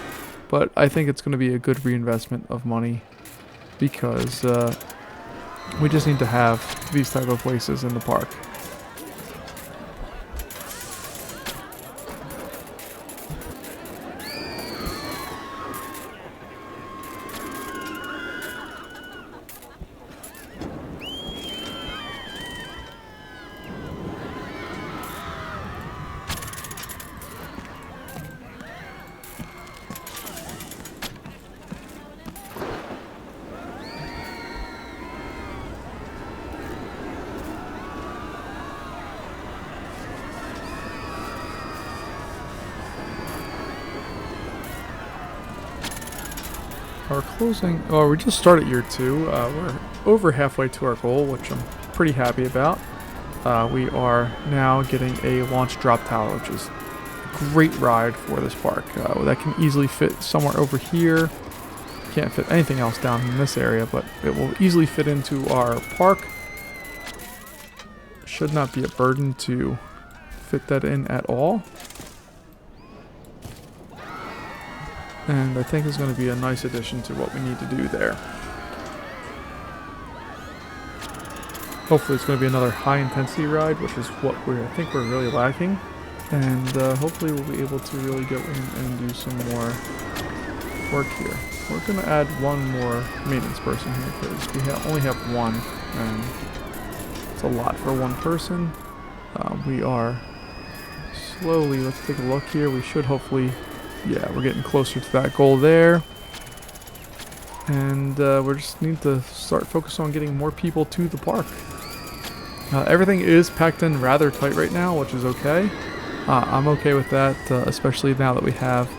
But I think it's going to be a good reinvestment of money because we just need to have these type of places in the park. We're closing. Oh, we just started year 2. We're over halfway to our goal, which I'm pretty happy about. We are now getting a launch drop tower, which is a great ride for this park. That can easily fit somewhere over here. Can't fit anything else down in this area, but it will easily fit into our park. Should not be a burden to fit that in at all. And I think it's going to be a nice addition to what we need to do there. Hopefully it's going to be another high intensity ride, which is what I think we're really lacking. And hopefully we'll be able to really go in and do some more work here. We're going to add one more maintenance person here because we only have one, and it's a lot for one person. We are slowly, let's take a look here. We should hopefully, yeah, we're getting closer to that goal there. And we just need to start focusing on getting more people to the park. Everything is packed in rather tight right now, which is okay. I'm okay with that, especially now that we have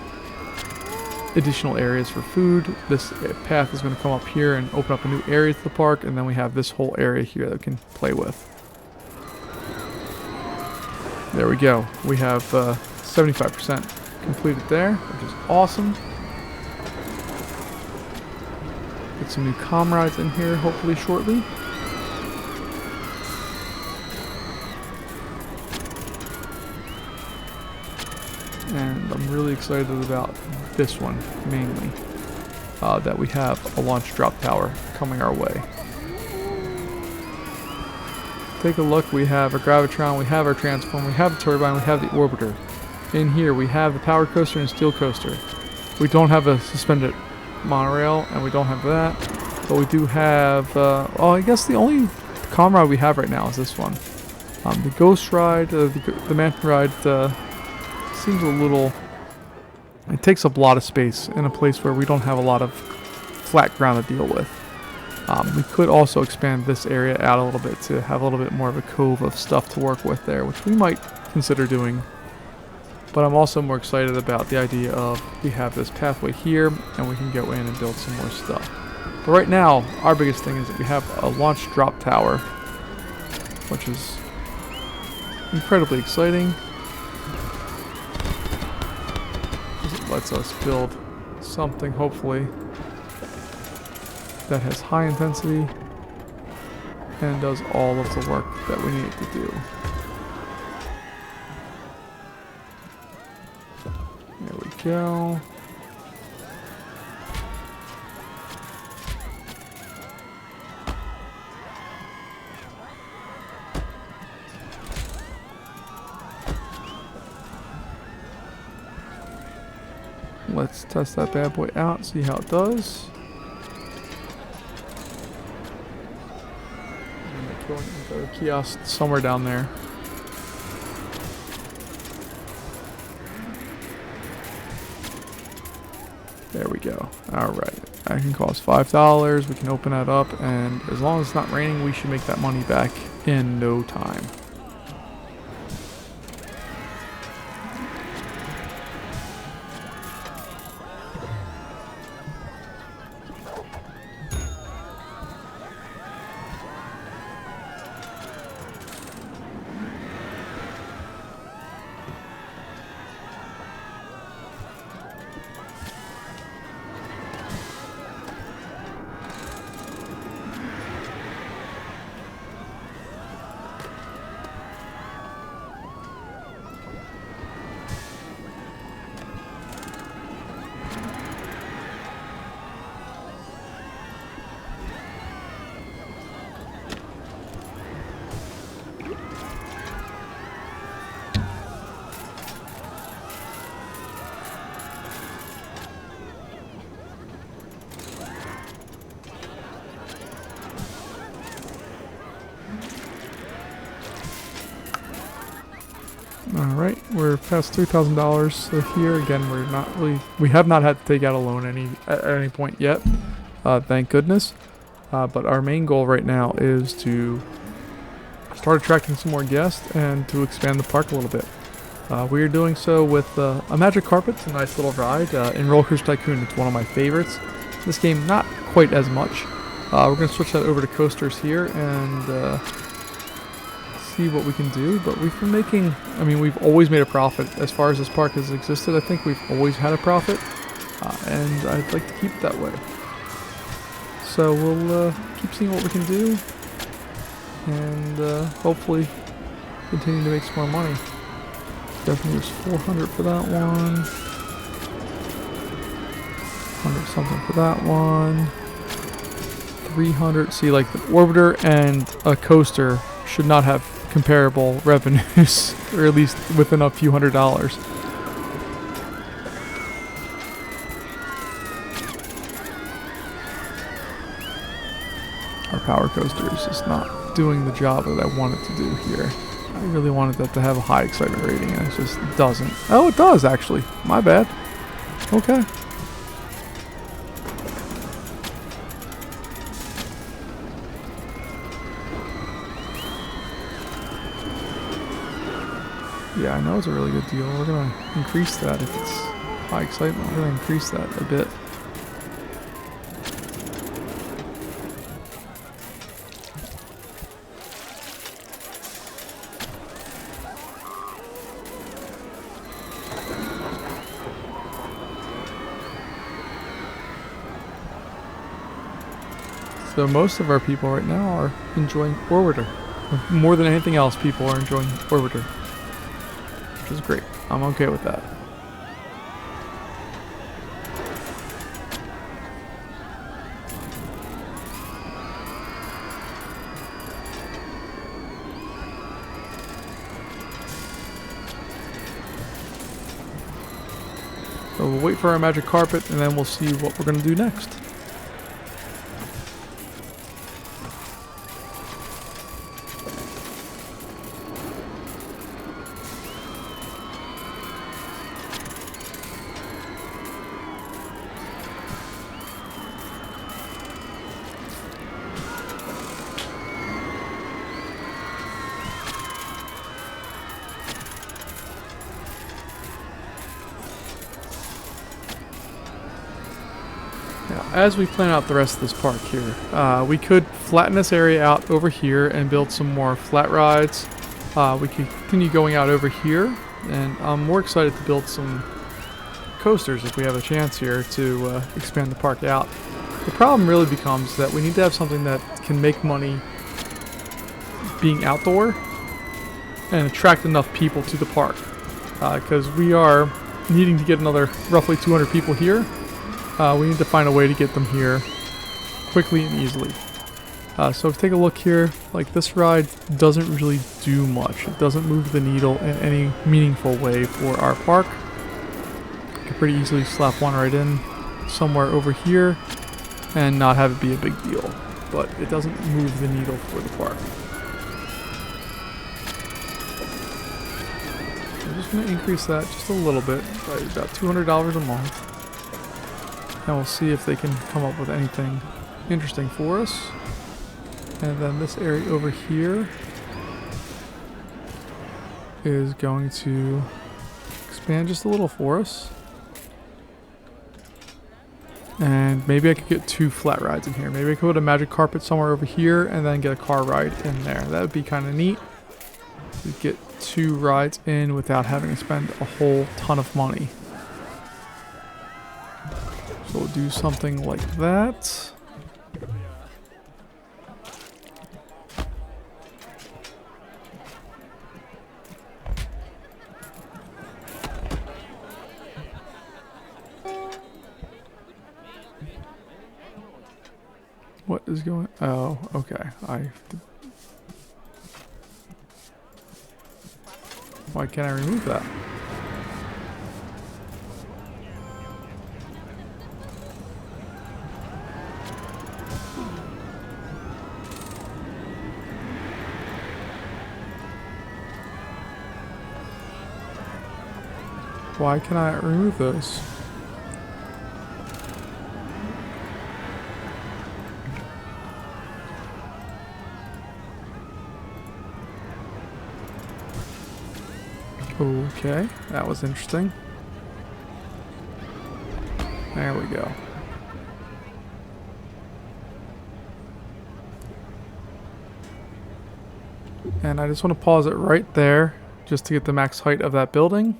additional areas for food. This path is going to come up here and open up a new area to the park, and then we have this whole area here that we can play with. There we go. We have 75% completed there, which is awesome. Get some new comrades in here hopefully shortly. And I'm really excited about this one mainly, that we have a launch drop tower coming our way. Take a look, we have a gravitron, we have our transform, we have the turbine, we have the orbiter. In here we have the powered coaster and steel coaster. We don't have a suspended monorail, and we don't have that, but we do have, oh, I guess the only comrade we have right now is this one. The ghost ride, the mansion ride, seems a little, it takes up a lot of space in a place where we don't have a lot of flat ground to deal with. We could also expand this area out a little bit to have a little bit more of a cove of stuff to work with there, which we might consider doing. But I'm also more excited about the idea of we have this pathway here and we can go in and build some more stuff. But right now, our biggest thing is that we have a launch drop tower, which is incredibly exciting. It lets us build something, hopefully, that has high intensity and does all of the work that we need it to do. There we go. Let's test that bad boy out, see how it does. The kiosk somewhere down there. There we go. Alright. That can cost $5. We can open that up, and as long as it's not raining, we should make that money back in no time. Alright, we're past $3,000 here. Again, we have not had to take out a loan at any point yet, thank goodness. But our main goal right now is to start attracting some more guests and to expand the park a little bit. We are doing so with a magic carpet. It's a nice little ride. In Roller Coaster Tycoon, it's one of my favorites. This game, not quite as much. We're going to switch that over to coasters here and see what we can do. But we've been making, I mean, we've always made a profit. As far as this park has existed, I think we've always had a profit. And I'd like to keep it that way. So we'll keep seeing what we can do. And hopefully continue to make some more money. Definitely was 400 for that one. 100 something for that one. 300. See, like the orbiter and a coaster should not have comparable revenues, or at least within a few $100s. Our power coaster is just not doing the job that I want it to do here. I really wanted that to have a high excitement rating, and it just doesn't. Oh, it does actually. My bad. Okay. Yeah, I know it's a really good deal. We're going to increase that if it's high excitement. We're going to increase that a bit. So most of our people right now are enjoying Orbiter. More than anything else, people are enjoying Orbiter. Which is great. I'm okay with that. So we'll wait for our magic carpet and then we'll see what we're going to do next. As we plan out the rest of this park here, we could flatten this area out over here and build some more flat rides. We could continue going out over here, and I'm more excited to build some coasters if we have a chance here to expand the park out. The problem really becomes that we need to have something that can make money being outdoor and attract enough people to the park, because we are needing to get another roughly 200 people here. We need to find a way to get them here quickly and easily. So if you take a look here, like this ride doesn't really do much. It doesn't move the needle in any meaningful way for our park. You can pretty easily slap one right in somewhere over here and not have it be a big deal. But it doesn't move the needle for the park. I'm just going to increase that just a little bit by about $200 a month. And we'll see if they can come up with anything interesting for us. And then this area over here is going to expand just a little for us. And maybe I could get 2 flat rides in here. Maybe I could put a magic carpet somewhere over here and then get a car ride in there. That would be kind of neat. We'd get 2 rides in without having to spend a whole ton of money. So we'll do something like that. What is going? Oh, okay. Why can't I remove that? Why can I remove those? Okay, that was interesting. There we go. And I just want to pause it right there just to get the max height of that building.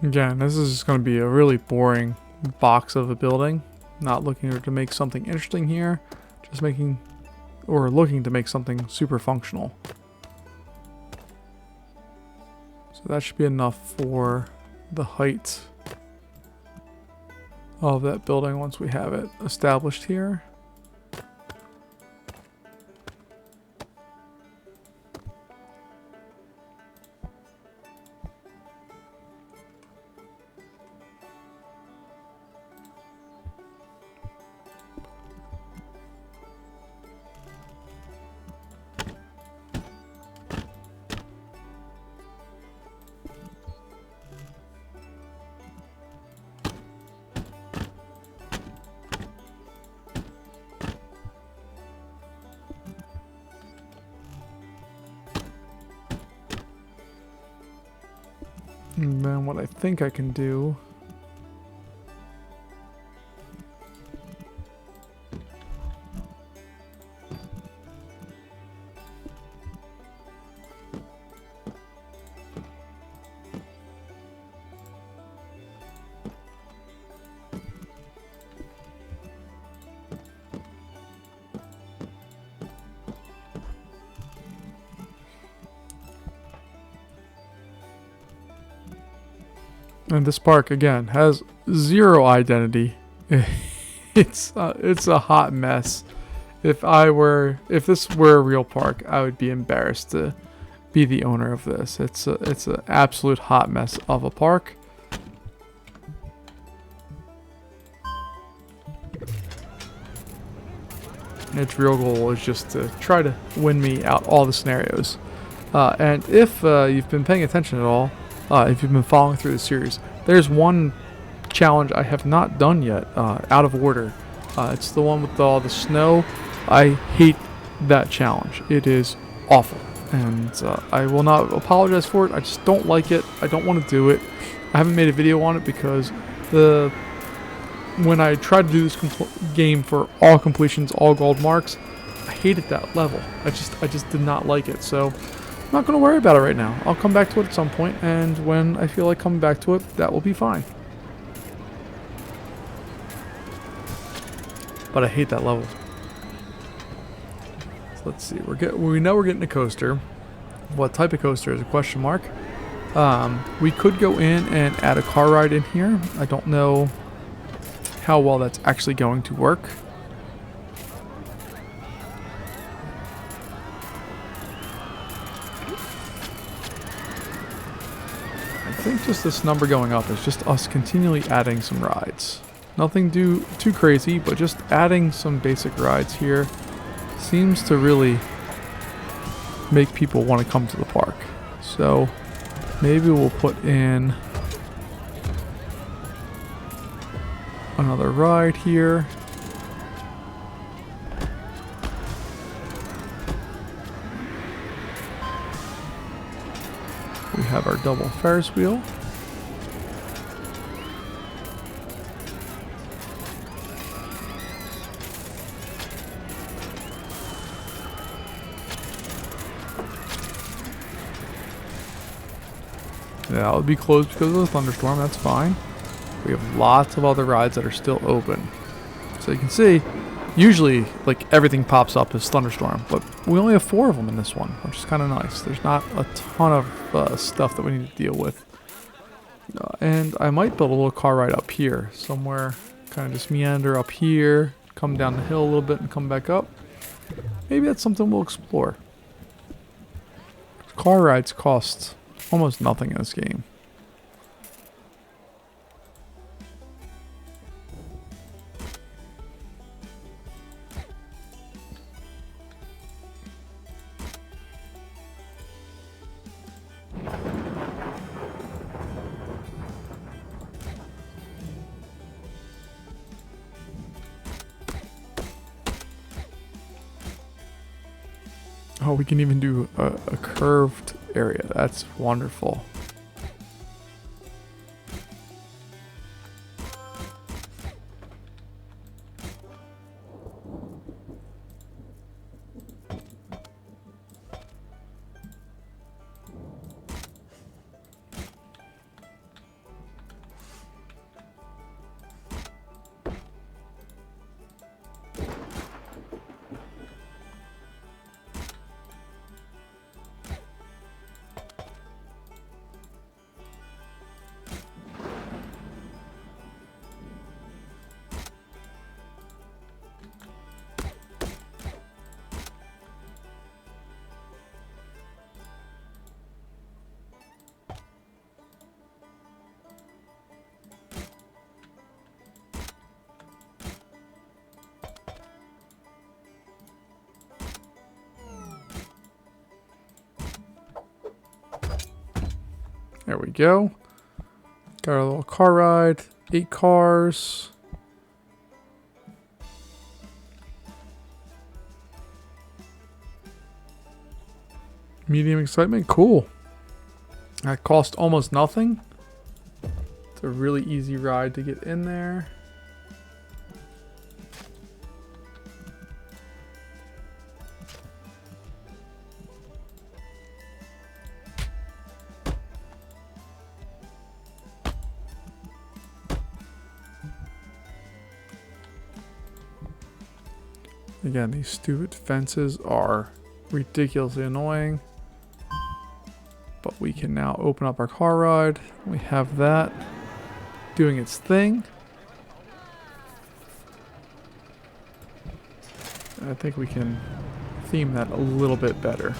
Again, this is just going to be a really boring box of a building. Not looking to make something interesting here, just looking to make something super functional. So that should be enough for the height of that building once we have it established here. And then what I think I can do and this park again has zero identity. It's a hot mess. If this were a real park, I would be embarrassed to be the owner of this. It's an absolute hot mess of a park. Its real goal is just to try to win me out all the scenarios. And if you've been paying attention at all, if you've been following through the series, there's one challenge I have not done yet, out of order. It's the one with all the snow. I hate that challenge. It is awful, and I will not apologize for it. I just don't like it. I don't want to do it. I haven't made a video on it because when I tried to do this game for all completions, all gold marks, I hated that level. I just did not like it. So I'm not going to worry about it right now. I'll come back to it at some point, and when I feel like coming back to it, that will be fine. But I hate that level. So let's see. We know we're getting a coaster. What type of coaster is a question mark. We could go in and add a car ride in here. I don't know how well that's actually going to work. I think just this number going up is just us continually adding some rides. Nothing too crazy, but just adding some basic rides here seems to really make people want to come to the park. So maybe we'll put in another ride here. We have our double Ferris wheel. Yeah, it would be closed because of the thunderstorm. That's fine. We have lots of other rides that are still open. So you can see, usually like everything pops up as thunderstorm, but we only have 4 of them in this one, which is kind of nice. There's not a ton of stuff that we need to deal with. And I might build a little car ride up here somewhere, kind of just meander up here, come down the hill a little bit and come back up. Maybe that's something we'll explore. Car rides cost almost nothing in this game. Oh, we can even do a curved area. That's wonderful. There we go. Got our little car ride. 8 cars. Medium excitement. Cool. That cost almost nothing. It's a really easy ride to get in there. Again, these stupid fences are ridiculously annoying. But we can now open up our car ride. We have that doing its thing. And I think we can theme that a little bit better.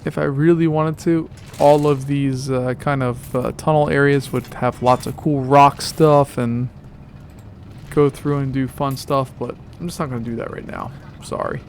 If I really wanted to, all of these kind of tunnel areas would have lots of cool rock stuff and go through and do fun stuff, but I'm just not going to do that right now. Sorry.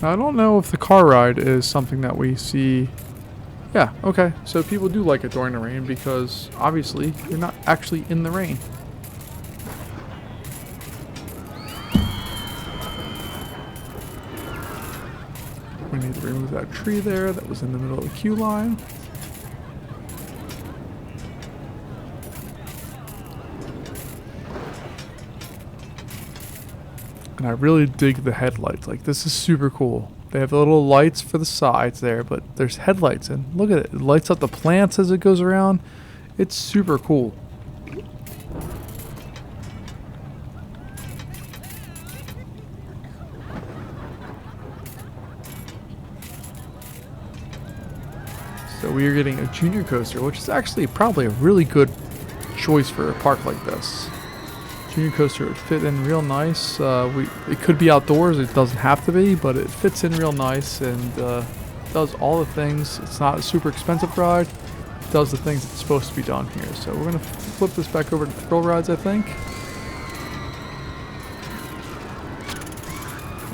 I don't know if the car ride is something that we see. Yeah, okay. So people do like it during the rain because obviously you're not actually in the rain. We need to remove that tree there that was in the middle of the queue line. And I really dig the headlights. Like, this is super cool. They have the little lights for the sides there, but there's headlights, and look at it. It lights up the plants as it goes around. It's super cool. So we are getting a junior coaster, which is actually probably a really good choice for a park like this. Junior coaster would fit in real nice. It could be outdoors, it doesn't have to be, but it fits in real nice and does all the things. It's not a super expensive ride. It does the things it's supposed to be done here. So we're going to flip this back over to thrill rides, I think.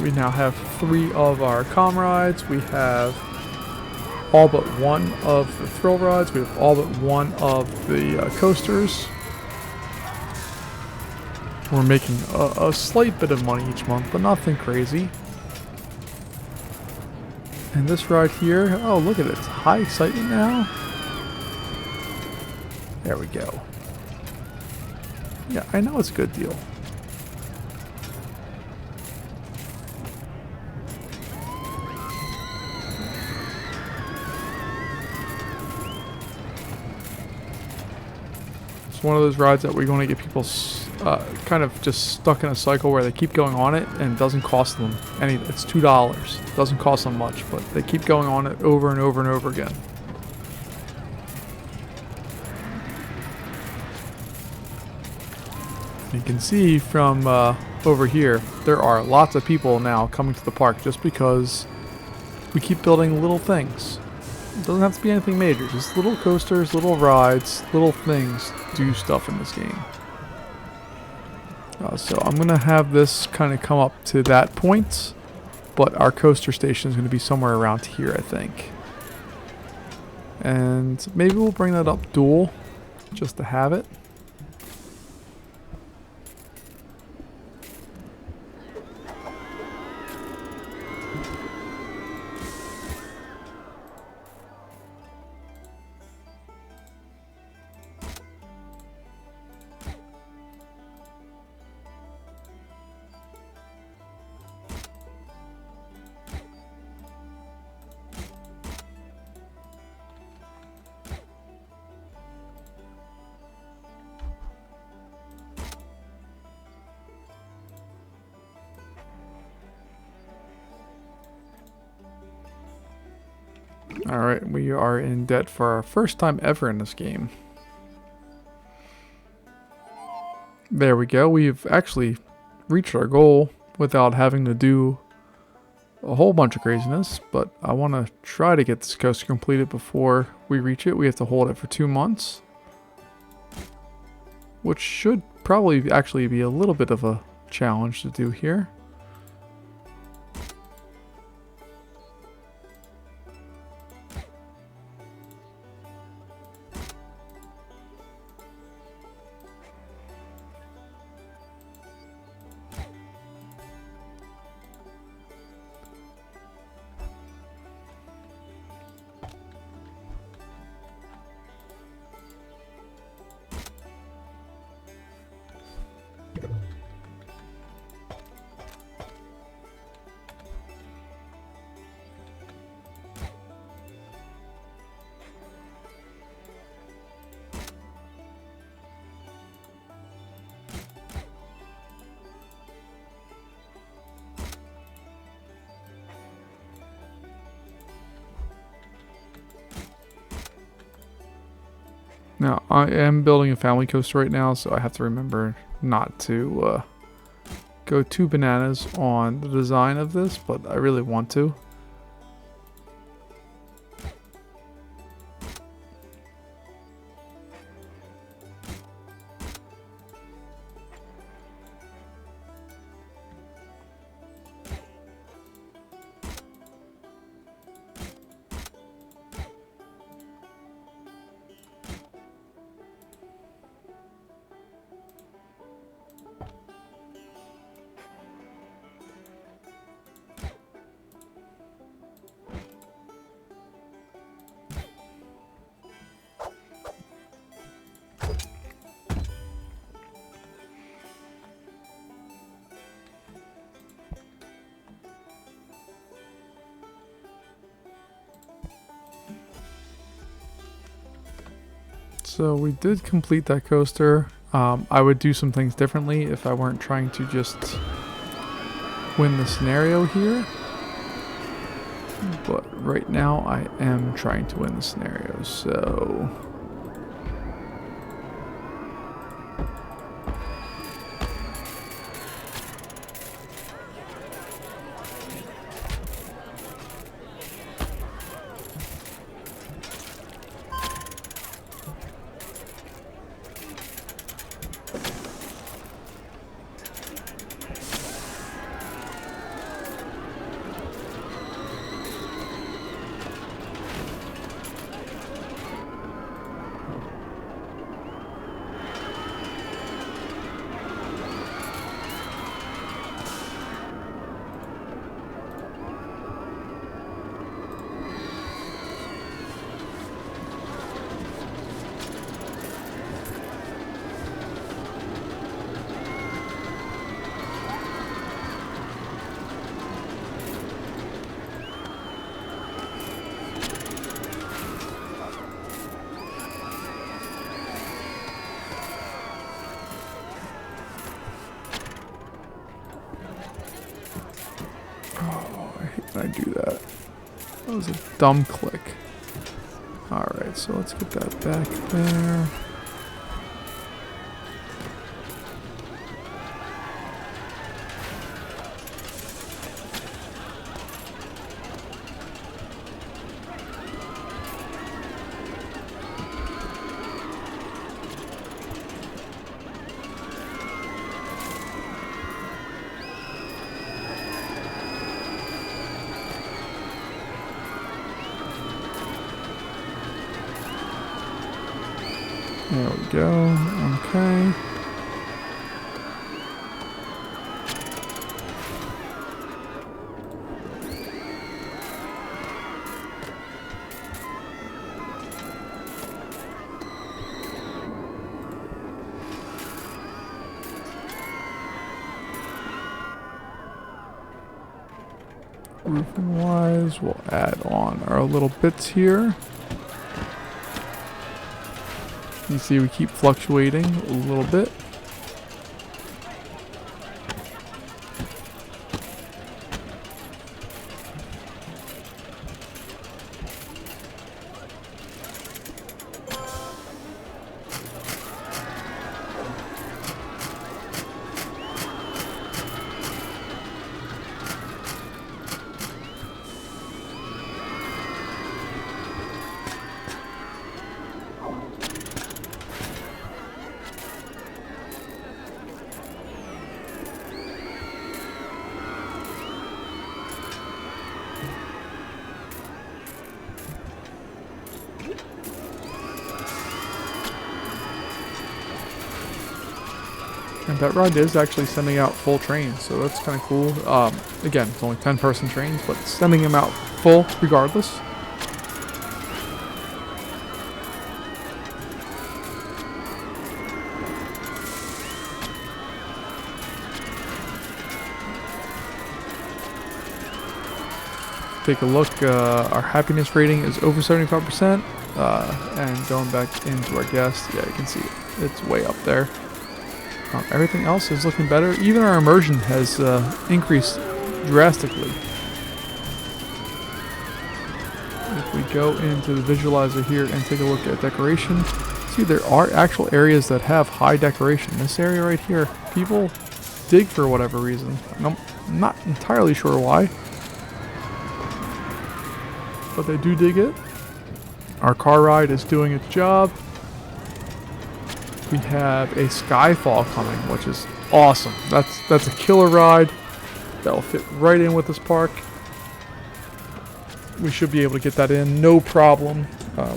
We now have 3 of our comm rides. We have all but 1 of the thrill rides. We have all but 1 of the coasters. We're making a slight bit of money each month, but nothing crazy. And this ride here, oh look at it, it's high excitement now. There we go. Yeah, I know it's a good deal. It's one of those rides that we're going to get people kind of just stuck in a cycle where they keep going on it and it doesn't cost them any. It's $2. It doesn't cost them much, but they keep going on it over and over and over again. You can see from over here, there are lots of people now coming to the park just because we keep building little things. It doesn't have to be anything major, just little coasters, little rides, little things do stuff in this game. So I'm going to have this kind of come up to that point, but our coaster station is going to be somewhere around here, I think. And maybe we'll bring that up dual, just to have it. Alright, we are in debt for our first time ever in this game. There we go. We've actually reached our goal without having to do a whole bunch of craziness, but I want to try to get this coaster completed before we reach it. We have to hold it for 2 months, which should probably actually be a little bit of a challenge to do here. Now, I am building a family coaster right now, so I have to remember not to go too bananas on the design of this, but I really want to. So we did complete that coaster. I would do some things differently if I weren't trying to just win the scenario here. But right now I am trying to win the scenario, so... when I do that. That was a dumb click. Alright, so let's get that back there. There we go. Okay. Roofing wise, we'll add on our little bits here. You see we keep fluctuating a little bit. And that ride is actually sending out full trains, so that's kind of cool. Again, it's only 10-person trains, but sending them out full regardless. Take a look, our happiness rating is over 75%, and going back into our guest, yeah, you can see it's way up there. Everything else is looking better. Even our immersion has increased drastically. If we go into the visualizer here and take a look at decoration, see there are actual areas that have high decoration. This area right here, people dig for whatever reason. I'm not entirely sure why, but they do dig it. Our car ride is doing its job. We have a Skyfall coming, which is awesome. That's a killer ride. That'll fit right in with this park. We should be able to get that in, no problem.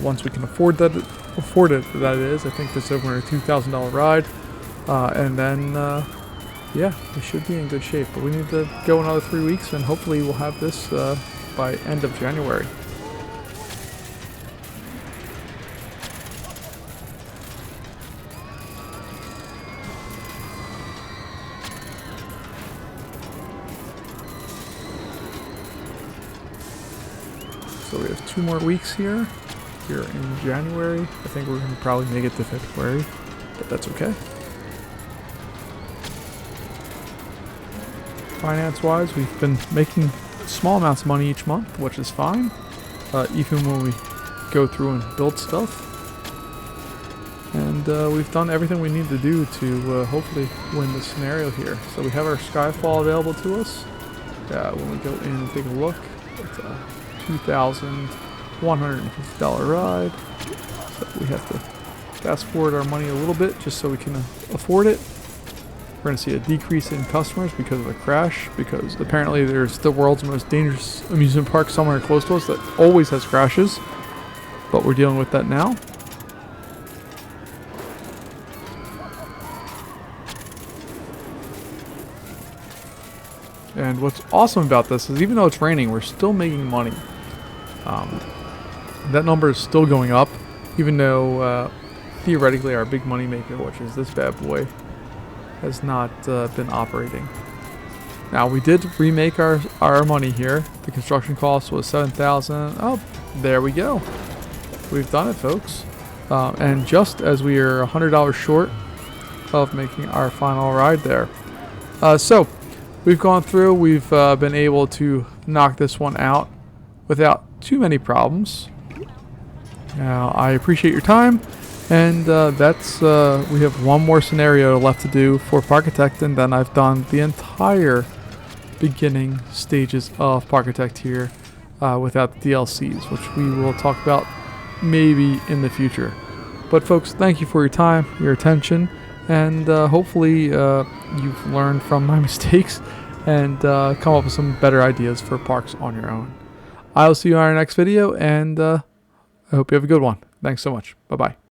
Once we can afford it, that is. I think that's over a $2,000 ride. And then, yeah, we should be in good shape. But we need to go another 3 weeks, and hopefully we'll have this by end of January. So we have 2 more weeks here in January. I think we're going to probably make it to February, but that's okay. Finance-wise, we've been making small amounts of money each month, which is fine, even when we go through and build stuff. And we've done everything we need to do to hopefully win this scenario here. So we have our Skyfall available to us. When we go in and take a look, it's a $2,150 ride. So we have to fast forward our money a little bit just so we can afford it. We're going to see a decrease in customers because of a crash, because apparently there's the world's most dangerous amusement park somewhere close to us that always has crashes. But we're dealing with that now. And what's awesome about this is even though it's raining, we're still making money. That number is still going up, even though theoretically our big money maker, which is this bad boy, has not been operating. Now we did remake our money here. The construction cost was $7,000. Oh, there we go. We've done it, folks. And just as we are $100 short of making our final ride there. So we've gone through. We've been able to knock this one out without too many problems. Now, I appreciate your time, and that's we have one more scenario left to do for Parkitect, and then I've done the entire beginning stages of Parkitect here without the DLCs, which we will talk about maybe in the future. But folks, thank you for your time, your attention, and hopefully you've learned from my mistakes and come up with some better ideas for parks on your own. I'll see you on our next video, and I hope you have a good one. Thanks so much. Bye-bye.